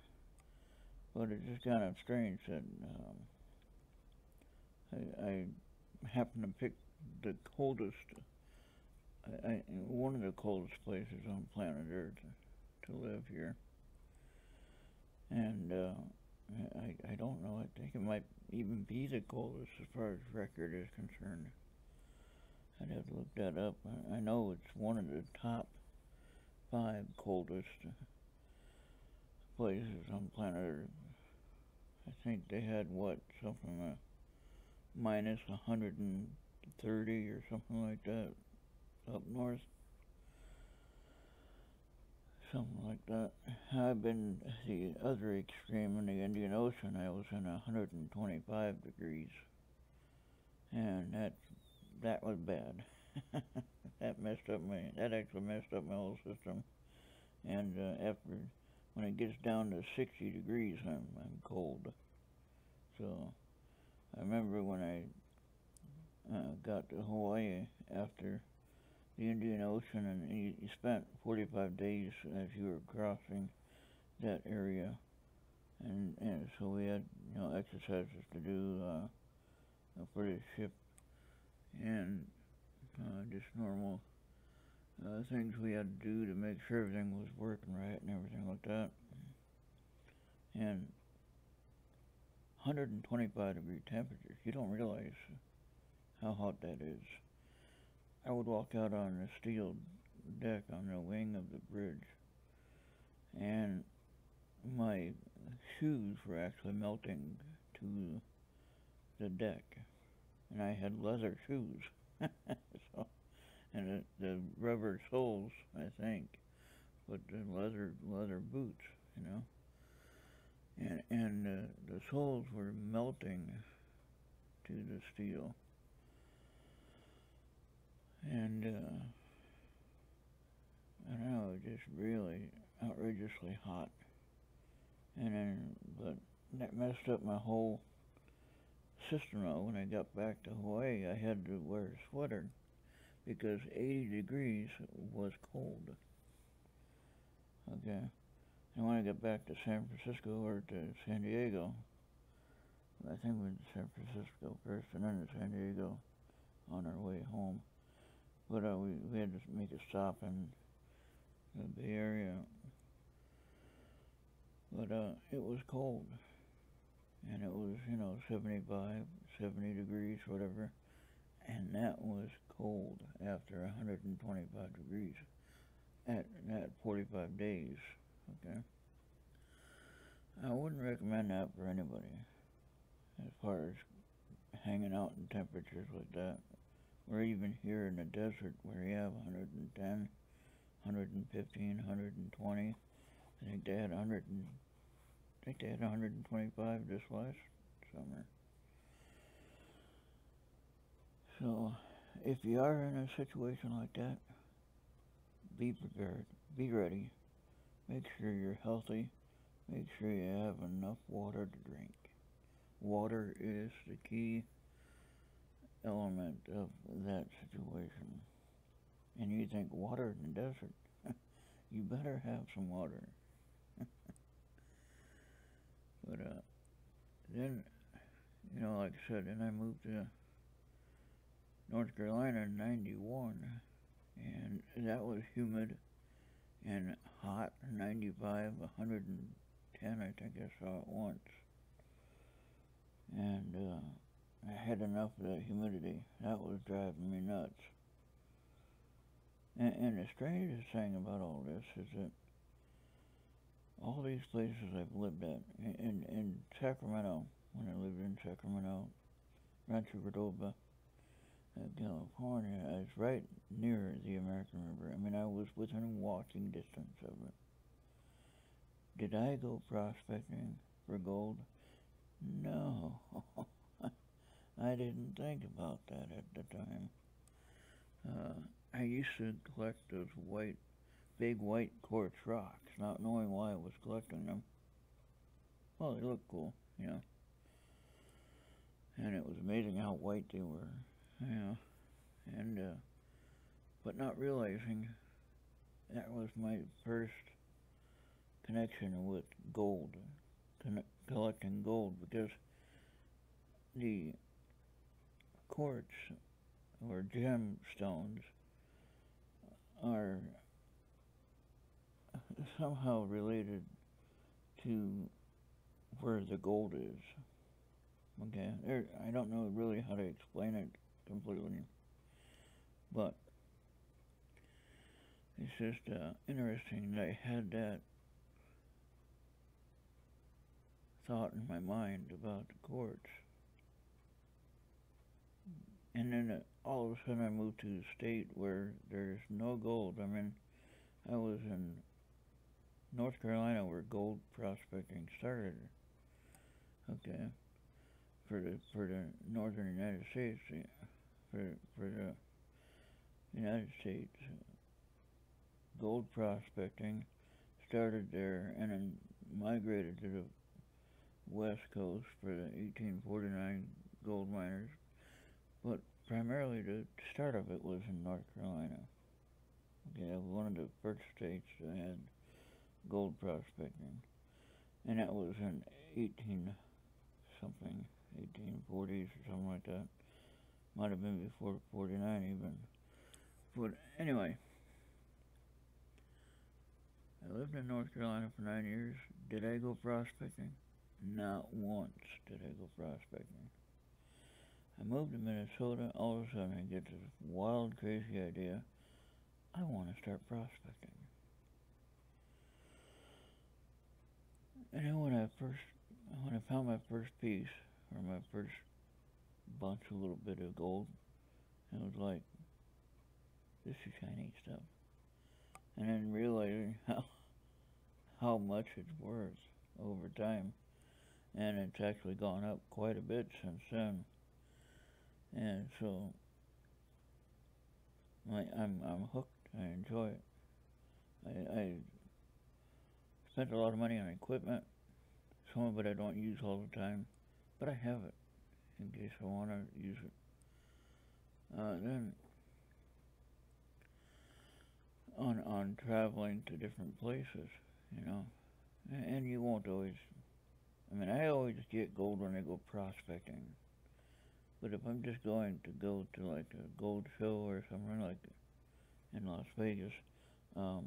But it's just kind of strange that I happened to pick the coldest, one of the coldest places on planet Earth to live here. And I don't know, I think it might even be the coldest as far as record is concerned. I'd have to look that up. I know it's one of the top 5 coldest places on planet Earth. I think they had something minus 130 or something like that up north. Something like that. I've been the other extreme in the Indian Ocean. I was in 125 degrees, and that was bad. That actually messed up my whole system. And when it gets down to 60 degrees, I'm cold. So I remember when I got to Hawaii after the Indian Ocean, and you spent 45 days as you were crossing that area, and so we had exercises to do for the ship, and just normal things we had to do to make sure everything was working right and everything like that. And 125-degree temperatures, you don't realize how hot that is. I would walk out on the steel deck on the wing of the bridge, and my shoes were actually melting to the deck, and I had leather shoes. So, and the rubber soles, I think, but the leather boots, and the soles were melting to the steel, and I don't know, just really outrageously hot. But that messed up my whole system. When I got back to Hawaii, I had to wear a sweater because 80 degrees was cold. Okay, and when I got back to San Francisco or to San Diego, I think we went to San Francisco first and then to San Diego on our way home. But we had to make a stop in the Bay Area. But it was cold, and it was 75, 70 degrees, whatever, and that was cold after 125 degrees at 45 days. Okay, I wouldn't recommend that for anybody as far as hanging out in temperatures like that, or even here in the desert where you have 110, 115, 120. I think they had 125 this last summer. So, if you are in a situation like that, be prepared, be ready, make sure you're healthy, make sure you have enough water to drink. Water is the key element of that situation. And you think water in the desert, you better have some water. But then, like I said, then I moved to North Carolina in 91, and that was humid and hot, 95, 110, I think I saw it once. And I had enough of that humidity. That was driving me nuts. And the strangest thing about all this is that all these places I've lived at, in Sacramento, when I lived in Sacramento, Rancho Cordova, California, I was right near the American River. I mean, I was within walking distance of it. Did I go prospecting for gold? No. I didn't think about that at the time. I used to collect those big white quartz rocks, not knowing why I was collecting them. Well, they look cool, and it was amazing how white they were, and but not realizing that was my first connection with gold, collecting gold, because the quartz or gemstones are somehow related to where the gold is. Okay, I don't know really how to explain it completely, but it's just interesting that I had that thought in my mind about the quartz. And then all of a sudden I moved to a state where there's no gold. I mean, I was in North Carolina where gold prospecting started. Okay, for the northern United States, for the United States, gold prospecting started there and then migrated to West Coast for the 1849 gold miners, but primarily the start of it was in North Carolina. Okay, that was one of the first states that had gold prospecting, and that was in 1840s or something like that. Might have been before 49 even. But anyway, I lived in North Carolina for 9 years. Did I go prospecting? Not once did I go prospecting. I moved to Minnesota. All of a sudden, I get this wild, crazy idea. I want to start prospecting. And then when I found my first piece, or my first bunch of little bit of gold, it was like, this is shiny stuff. And then realizing how much it's worth over time. And it's actually gone up quite a bit since then. And so I'm hooked. I enjoy it. I spent a lot of money on equipment. Some of it I don't use all the time, but I have it in case I want to use it. Then on traveling to different places, you know, and you won't always. I mean, I always get gold when I go prospecting. But if I'm just going to go to like a gold show or something like in Las Vegas, I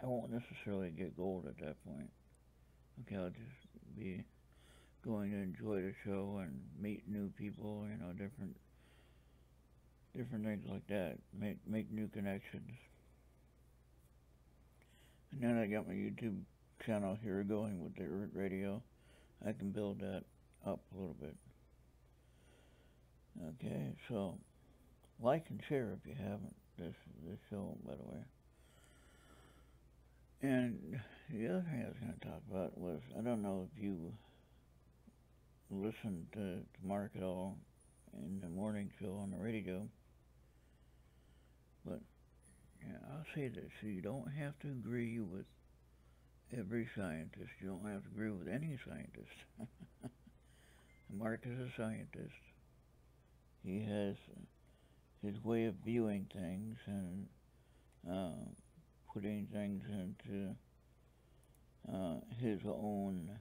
won't necessarily get gold at that point. Okay, I'll just be going to enjoy the show and meet new people, you know, different things like that. Make new connections. And then I got my YouTube channel here going with the ERRT radio. I can build that up a little bit. Okay, so like and share if you haven't this show, by the way. And the other thing I was going to talk about was, I don't know if you listened to Mark at all in the morning show on the radio, but yeah, I'll say this: you don't have to agree with every scientist. You don't have to agree with any scientist. Mark is a scientist. He has his way of viewing things and putting things into his own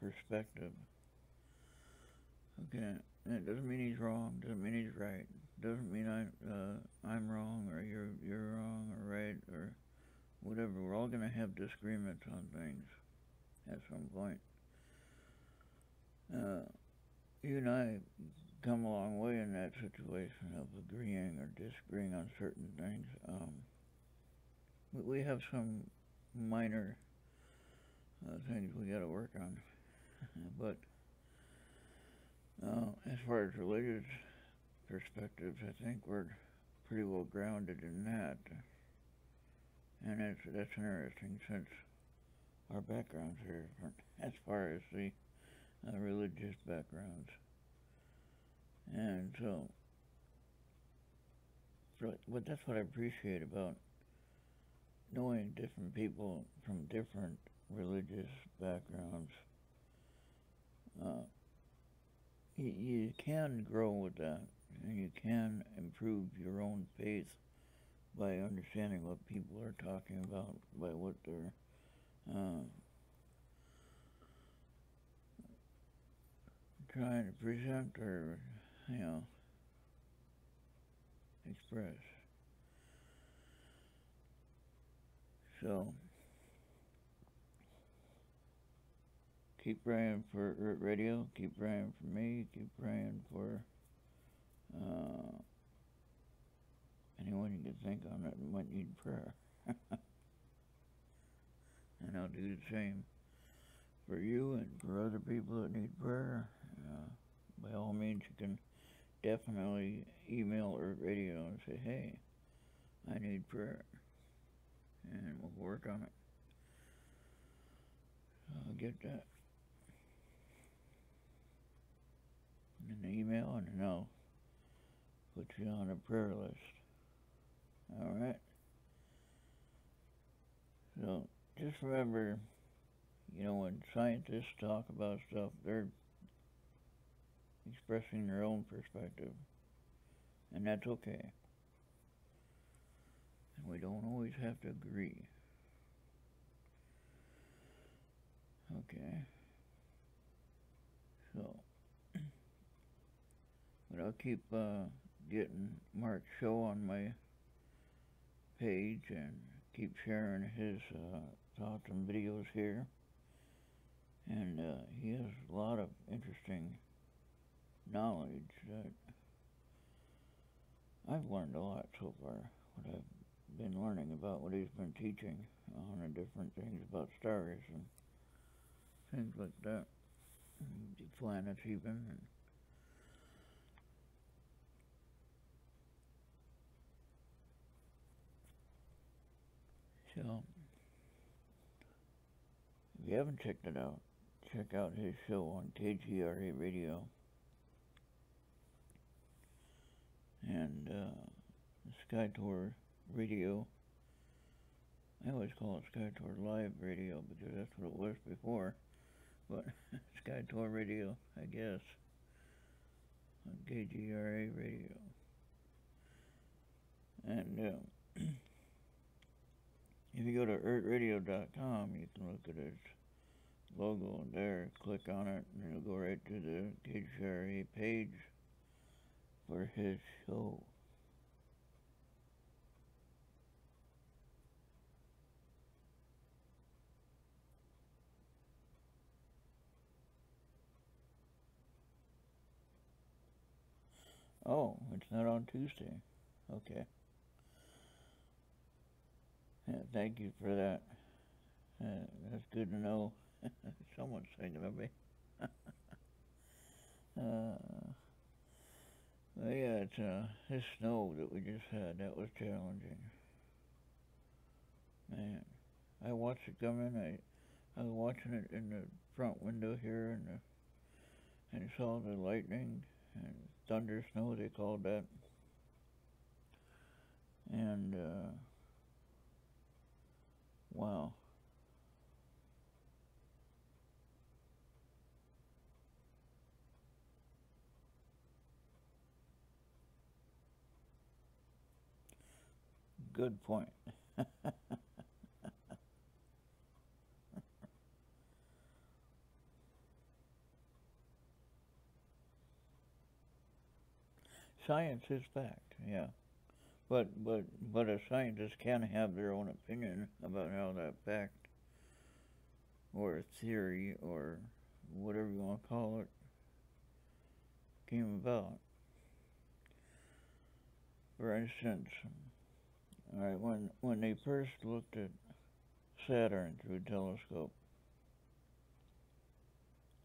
perspective. Okay, and it doesn't mean he's wrong. Doesn't mean he's right. Doesn't mean I'm wrong or you're wrong or right or whatever. We're all gonna have disagreements on things at some point. You and I come a long way in that situation of agreeing or disagreeing on certain things. We have some minor things we got to work on, but as far as religious perspectives, I think we're pretty well grounded in that, and that's interesting since our backgrounds are different as far as the religious backgrounds. And so, but that's what I appreciate about knowing different people from different religious backgrounds. You can grow with that, and you can improve your own faith by understanding what people are talking about, by what they're trying to present or, you know, express. So, keep praying for ERRT Radio, keep praying for me, keep praying for anyone you can think on that might need prayer. And I'll do the same for you and for other people that need prayer. By all means, you can definitely email ERRT Radio and say, hey, I need prayer. And we'll work on it. I'll get that in the email, and then I'll put you on a prayer list. Alright? So, just remember, you know, when scientists talk about stuff, they're expressing their own perspective, and that's okay. And we don't always have to agree. Okay. So, but I'll keep getting Mark's show on my page and keep sharing his thoughts and videos here. And he has a lot of interesting knowledge that I've learned a lot so far. What I've been learning about what he's been teaching on the different things about stars and things like that, the planets even. And so, if you haven't checked it out, check out his show on KGRA Radio and SkyTour Radio. I always call it SkyTour Live Radio because that's what it was before, but SkyTour Radio, I guess, on KGRA Radio. And if you go to ERRTradio.com, you can look at his logo there, click on it, and it'll go right to the KGRA page for his show. Oh, it's not on Tuesday. Okay. Yeah, thank you for that. That's good to know. Someone's thinking of me. Yeah, it's this snow that we just had, that was challenging. Man, I watched it come in. I was watching it in the front window here, and saw the lightning and thunder snow, they called that. And wow. Good point. Science is fact, yeah. But a scientist can have their own opinion about how that fact or theory or whatever you want to call it came about. For instance, all right, when they first looked at Saturn through a telescope,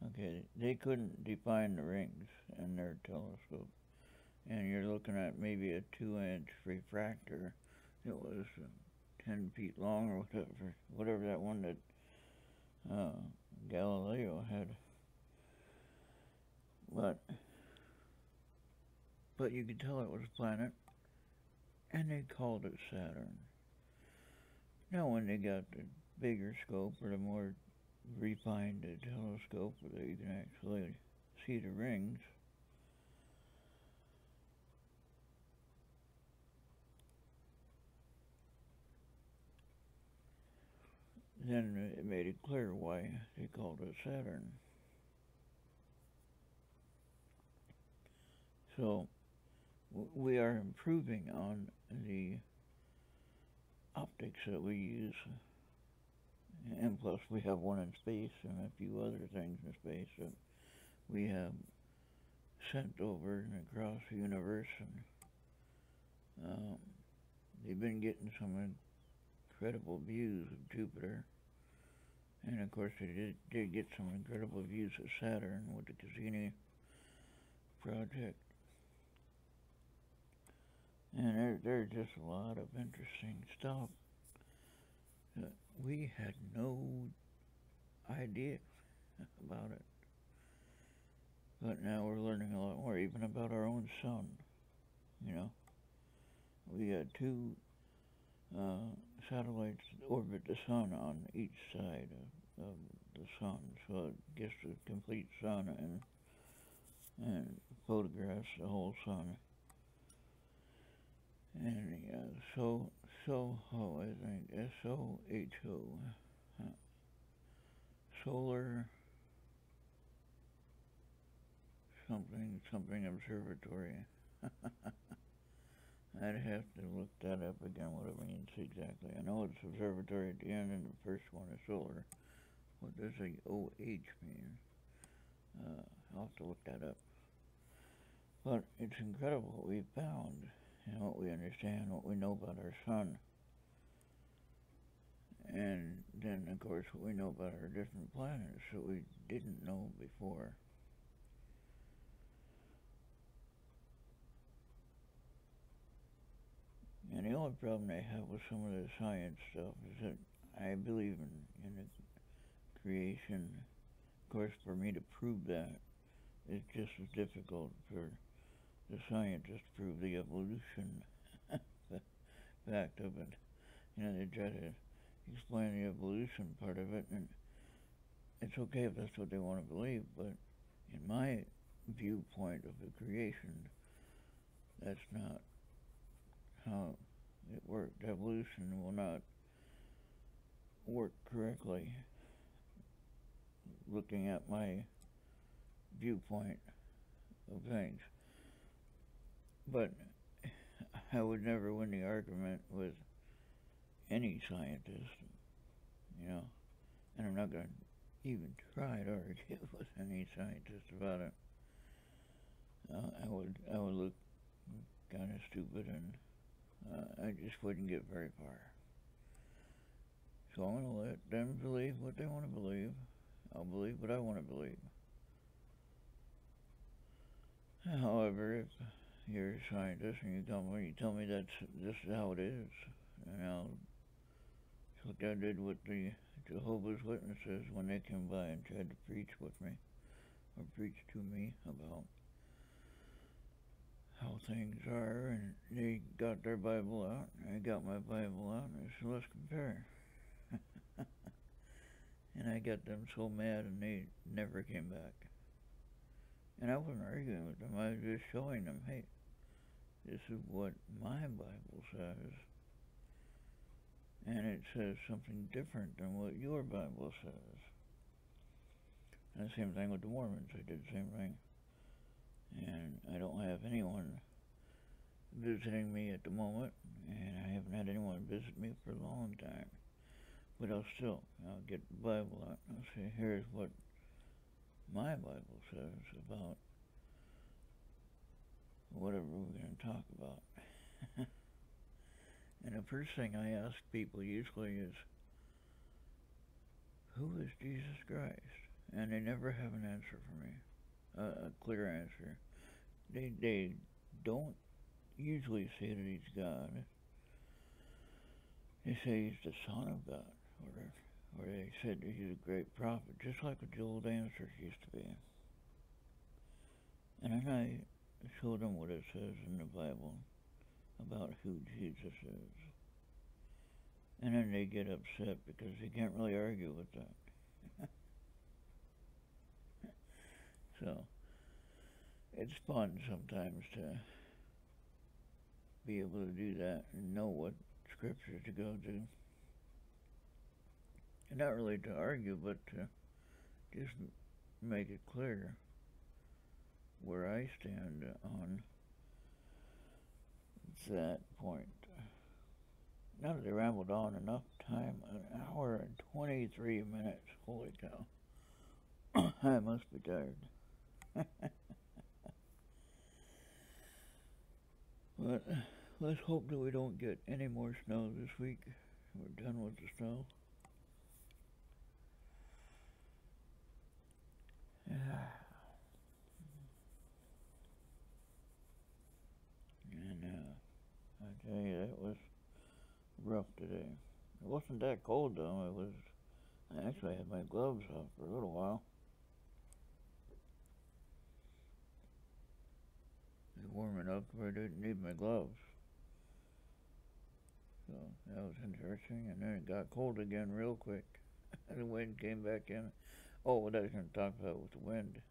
okay, they couldn't define the rings in their telescope. And you're looking at maybe a 2-inch refractor that was 10 feet long or whatever that one that Galileo had. But you could tell it was a planet, and they called it Saturn. Now when they got the bigger scope or the more refined telescope where you can actually see the rings, then it made it clear why they called it Saturn. So we are improving on the optics that we use, and plus we have one in space and a few other things in space that we have sent over and across the universe, and they've been getting some incredible views of Jupiter. And of course they did get some incredible views of Saturn with the Cassini project. And there's just a lot of interesting stuff that we had no idea about it. But now we're learning a lot more, even about our own sun. You know, we had 2 satellites orbit the sun on each side of the sun, so it gets the complete sun and photographs the whole sun. And SOHO, I think, SOHO, Solar something observatory. I'd have to look that up again, what it means exactly. I know it's observatory at the end, and the first one is solar. What does the OH mean? I'll have to look that up. But it's incredible what we've found, and what we understand, what we know about our sun. And then, of course, what we know about our different planets that we didn't know before. And the only problem I have with some of the science stuff is that I believe in the creation. Of course, for me to prove that, it's just as difficult for the scientists to prove the evolution fact of it. You know, they try to explain the evolution part of it, and it's okay if that's what they want to believe, but in my viewpoint of the creation, that's not how it worked. Evolution will not work correctly looking at my viewpoint of things. But I would never win the argument with any scientist, you know, and I'm not going to even try to argue with any scientist about it. I would look kind of stupid, and I just wouldn't get very far. So I'm going to let them believe what they want to believe. I'll believe what I want to believe. However, if you're a scientist and you tell me that's just how it is, and I'll look, I did with the Jehovah's Witnesses when they came by and tried to preach with me, or preach to me about how things are, and they got their Bible out, and I got my Bible out, and I said, let's compare. And I got them so mad, and they never came back. And I wasn't arguing with them, I was just showing them, hey, this is what my Bible says, and it says something different than what your Bible says. And the same thing with the Mormons, I did the same thing. And I don't have anyone visiting me at the moment, and I haven't had anyone visit me for a long time. But I'll get the Bible out, and I'll say, here's what my Bible says about whatever we're going to talk about. And the first thing I ask people usually is, who is Jesus Christ? And they never have an answer for me, a clear answer. They don't usually say that he's God. They say he's the Son of God, or they said that he's a great prophet, just like what the old answers used to be. And then I show them what it says in the Bible about who Jesus is. And then they get upset because they can't really argue with that. So, it's fun sometimes to be able to do that and know what scriptures to go to. And not really to argue, but to just make it clear where I stand on that point. Now that I rambled on enough time, an hour and 23 minutes, holy cow. I must be tired. But let's hope that we don't get any more snow this week. We're done with the snow. And I tell you, that was rough today. It wasn't that cold though. I actually had my gloves off for a little while. It was warm enough where I didn't need my gloves. So that was interesting, and then it got cold again real quick. The wind came back in. Oh, what I was going to talk about with the wind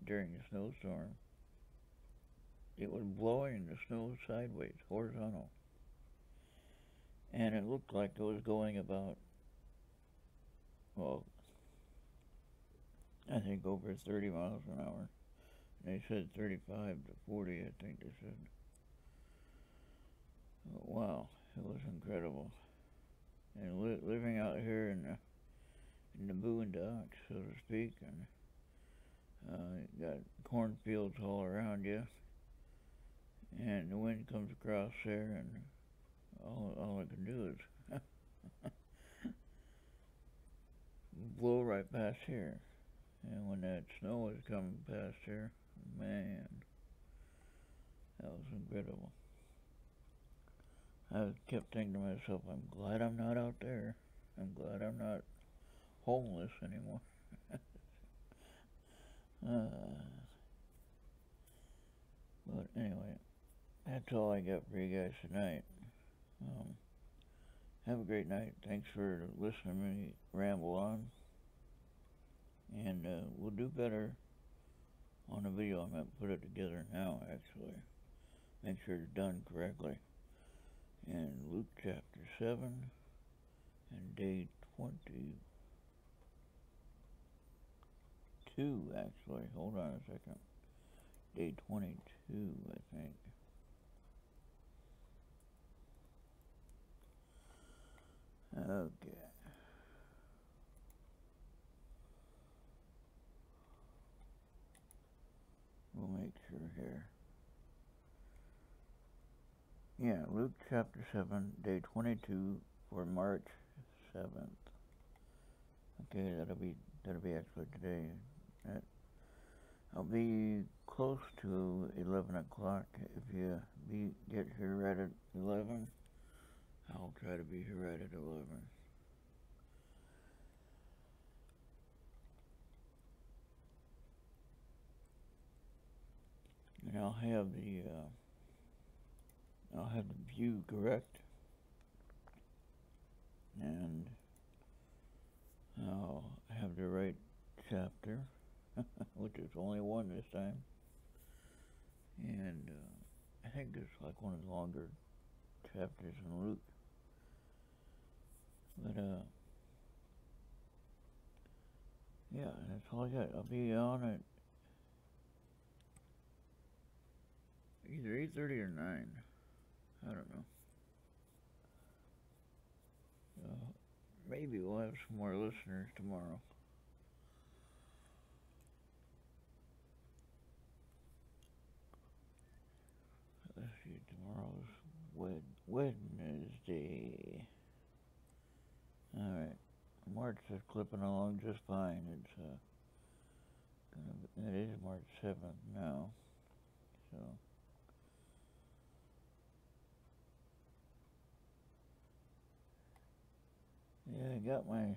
during the snowstorm. It was blowing the snow sideways, horizontal. And it looked like it was going about, well, I think over 30 miles an hour. They said 35 to 40, I think they said. But wow, it was incredible. And living out here in the boondocks, so to speak, and you got cornfields all around you, and the wind comes across there, and all it can do is blow right past here. And when that snow was coming past here, man, that was incredible. I kept thinking to myself, I'm glad I'm not out there. I'm glad I'm not homeless anymore. But anyway, that's all I got for you guys tonight. Have a great night. Thanks for listening to me ramble on. And we'll do better on the video. I'm going to put it together now, actually. Make sure it's done correctly. And Luke chapter 7 and day 22, actually. Hold on a second. Day 22, I think. Okay. We'll make sure here. Yeah, Luke chapter 7, day 22 for March 7th. Okay, that'll be actually today. I'll be close to 11 o'clock. If you get here right at 11, I'll try to be here right at 11. And I'll have the view correct, and I'll have the right chapter, which is only one this time, and I think it's like one of the longer chapters in Luke, but yeah, that's all I got. I'll be on at either 8:30 or 9. I don't know. Maybe we'll have some more listeners tomorrow. Let's see, tomorrow's Wednesday. Alright. March is clipping along just fine. It is March 7th now. So yeah, I got my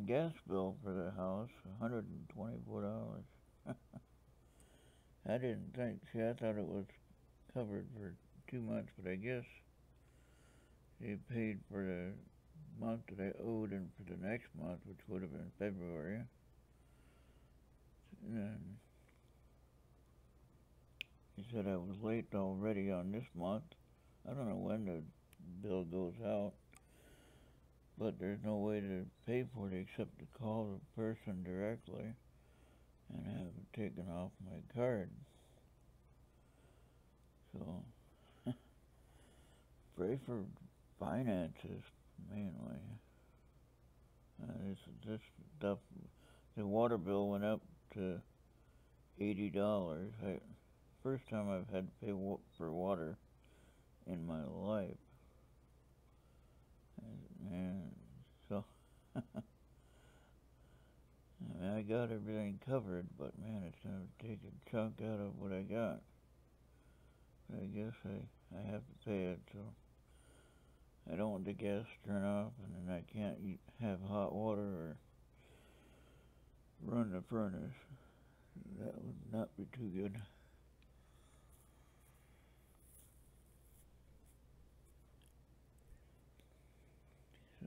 gas bill for the house, $124. I didn't think. See, I thought it was covered for 2 months, but I guess they paid for the month that I owed and for the next month, which would have been February. And he said I was late already on this month. I don't know when the bill goes out, but there's no way to pay for it except to call the person directly and have it taken off my card. So, pray for finances, mainly. This stuff, the water bill went up to $80. First time I've had to pay for water in my life. And so, I mean, I got everything covered, but man, it's going to take a chunk out of what I got. But I guess I have to pay it, so I don't want the gas to turn off, and then I can't have hot water or run the furnace. That would not be too good. So,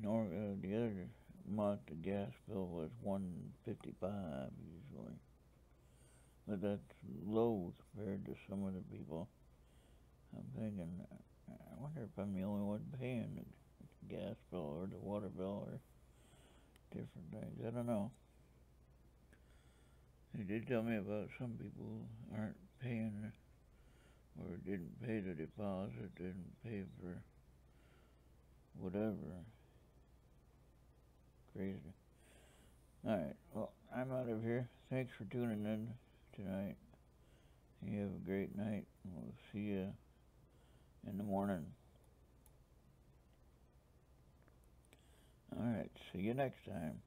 The other month the gas bill was $1.55 usually, but that's low compared to some other people. I'm thinking, I wonder if I'm the only one paying the gas bill or the water bill or different things. I don't know. They did tell me about some people who aren't paying or didn't pay the deposit, didn't pay for whatever. Crazy. Alright, well, I'm out of here. Thanks for tuning in tonight. You have a great night. We'll see you in the morning. Alright, see you next time.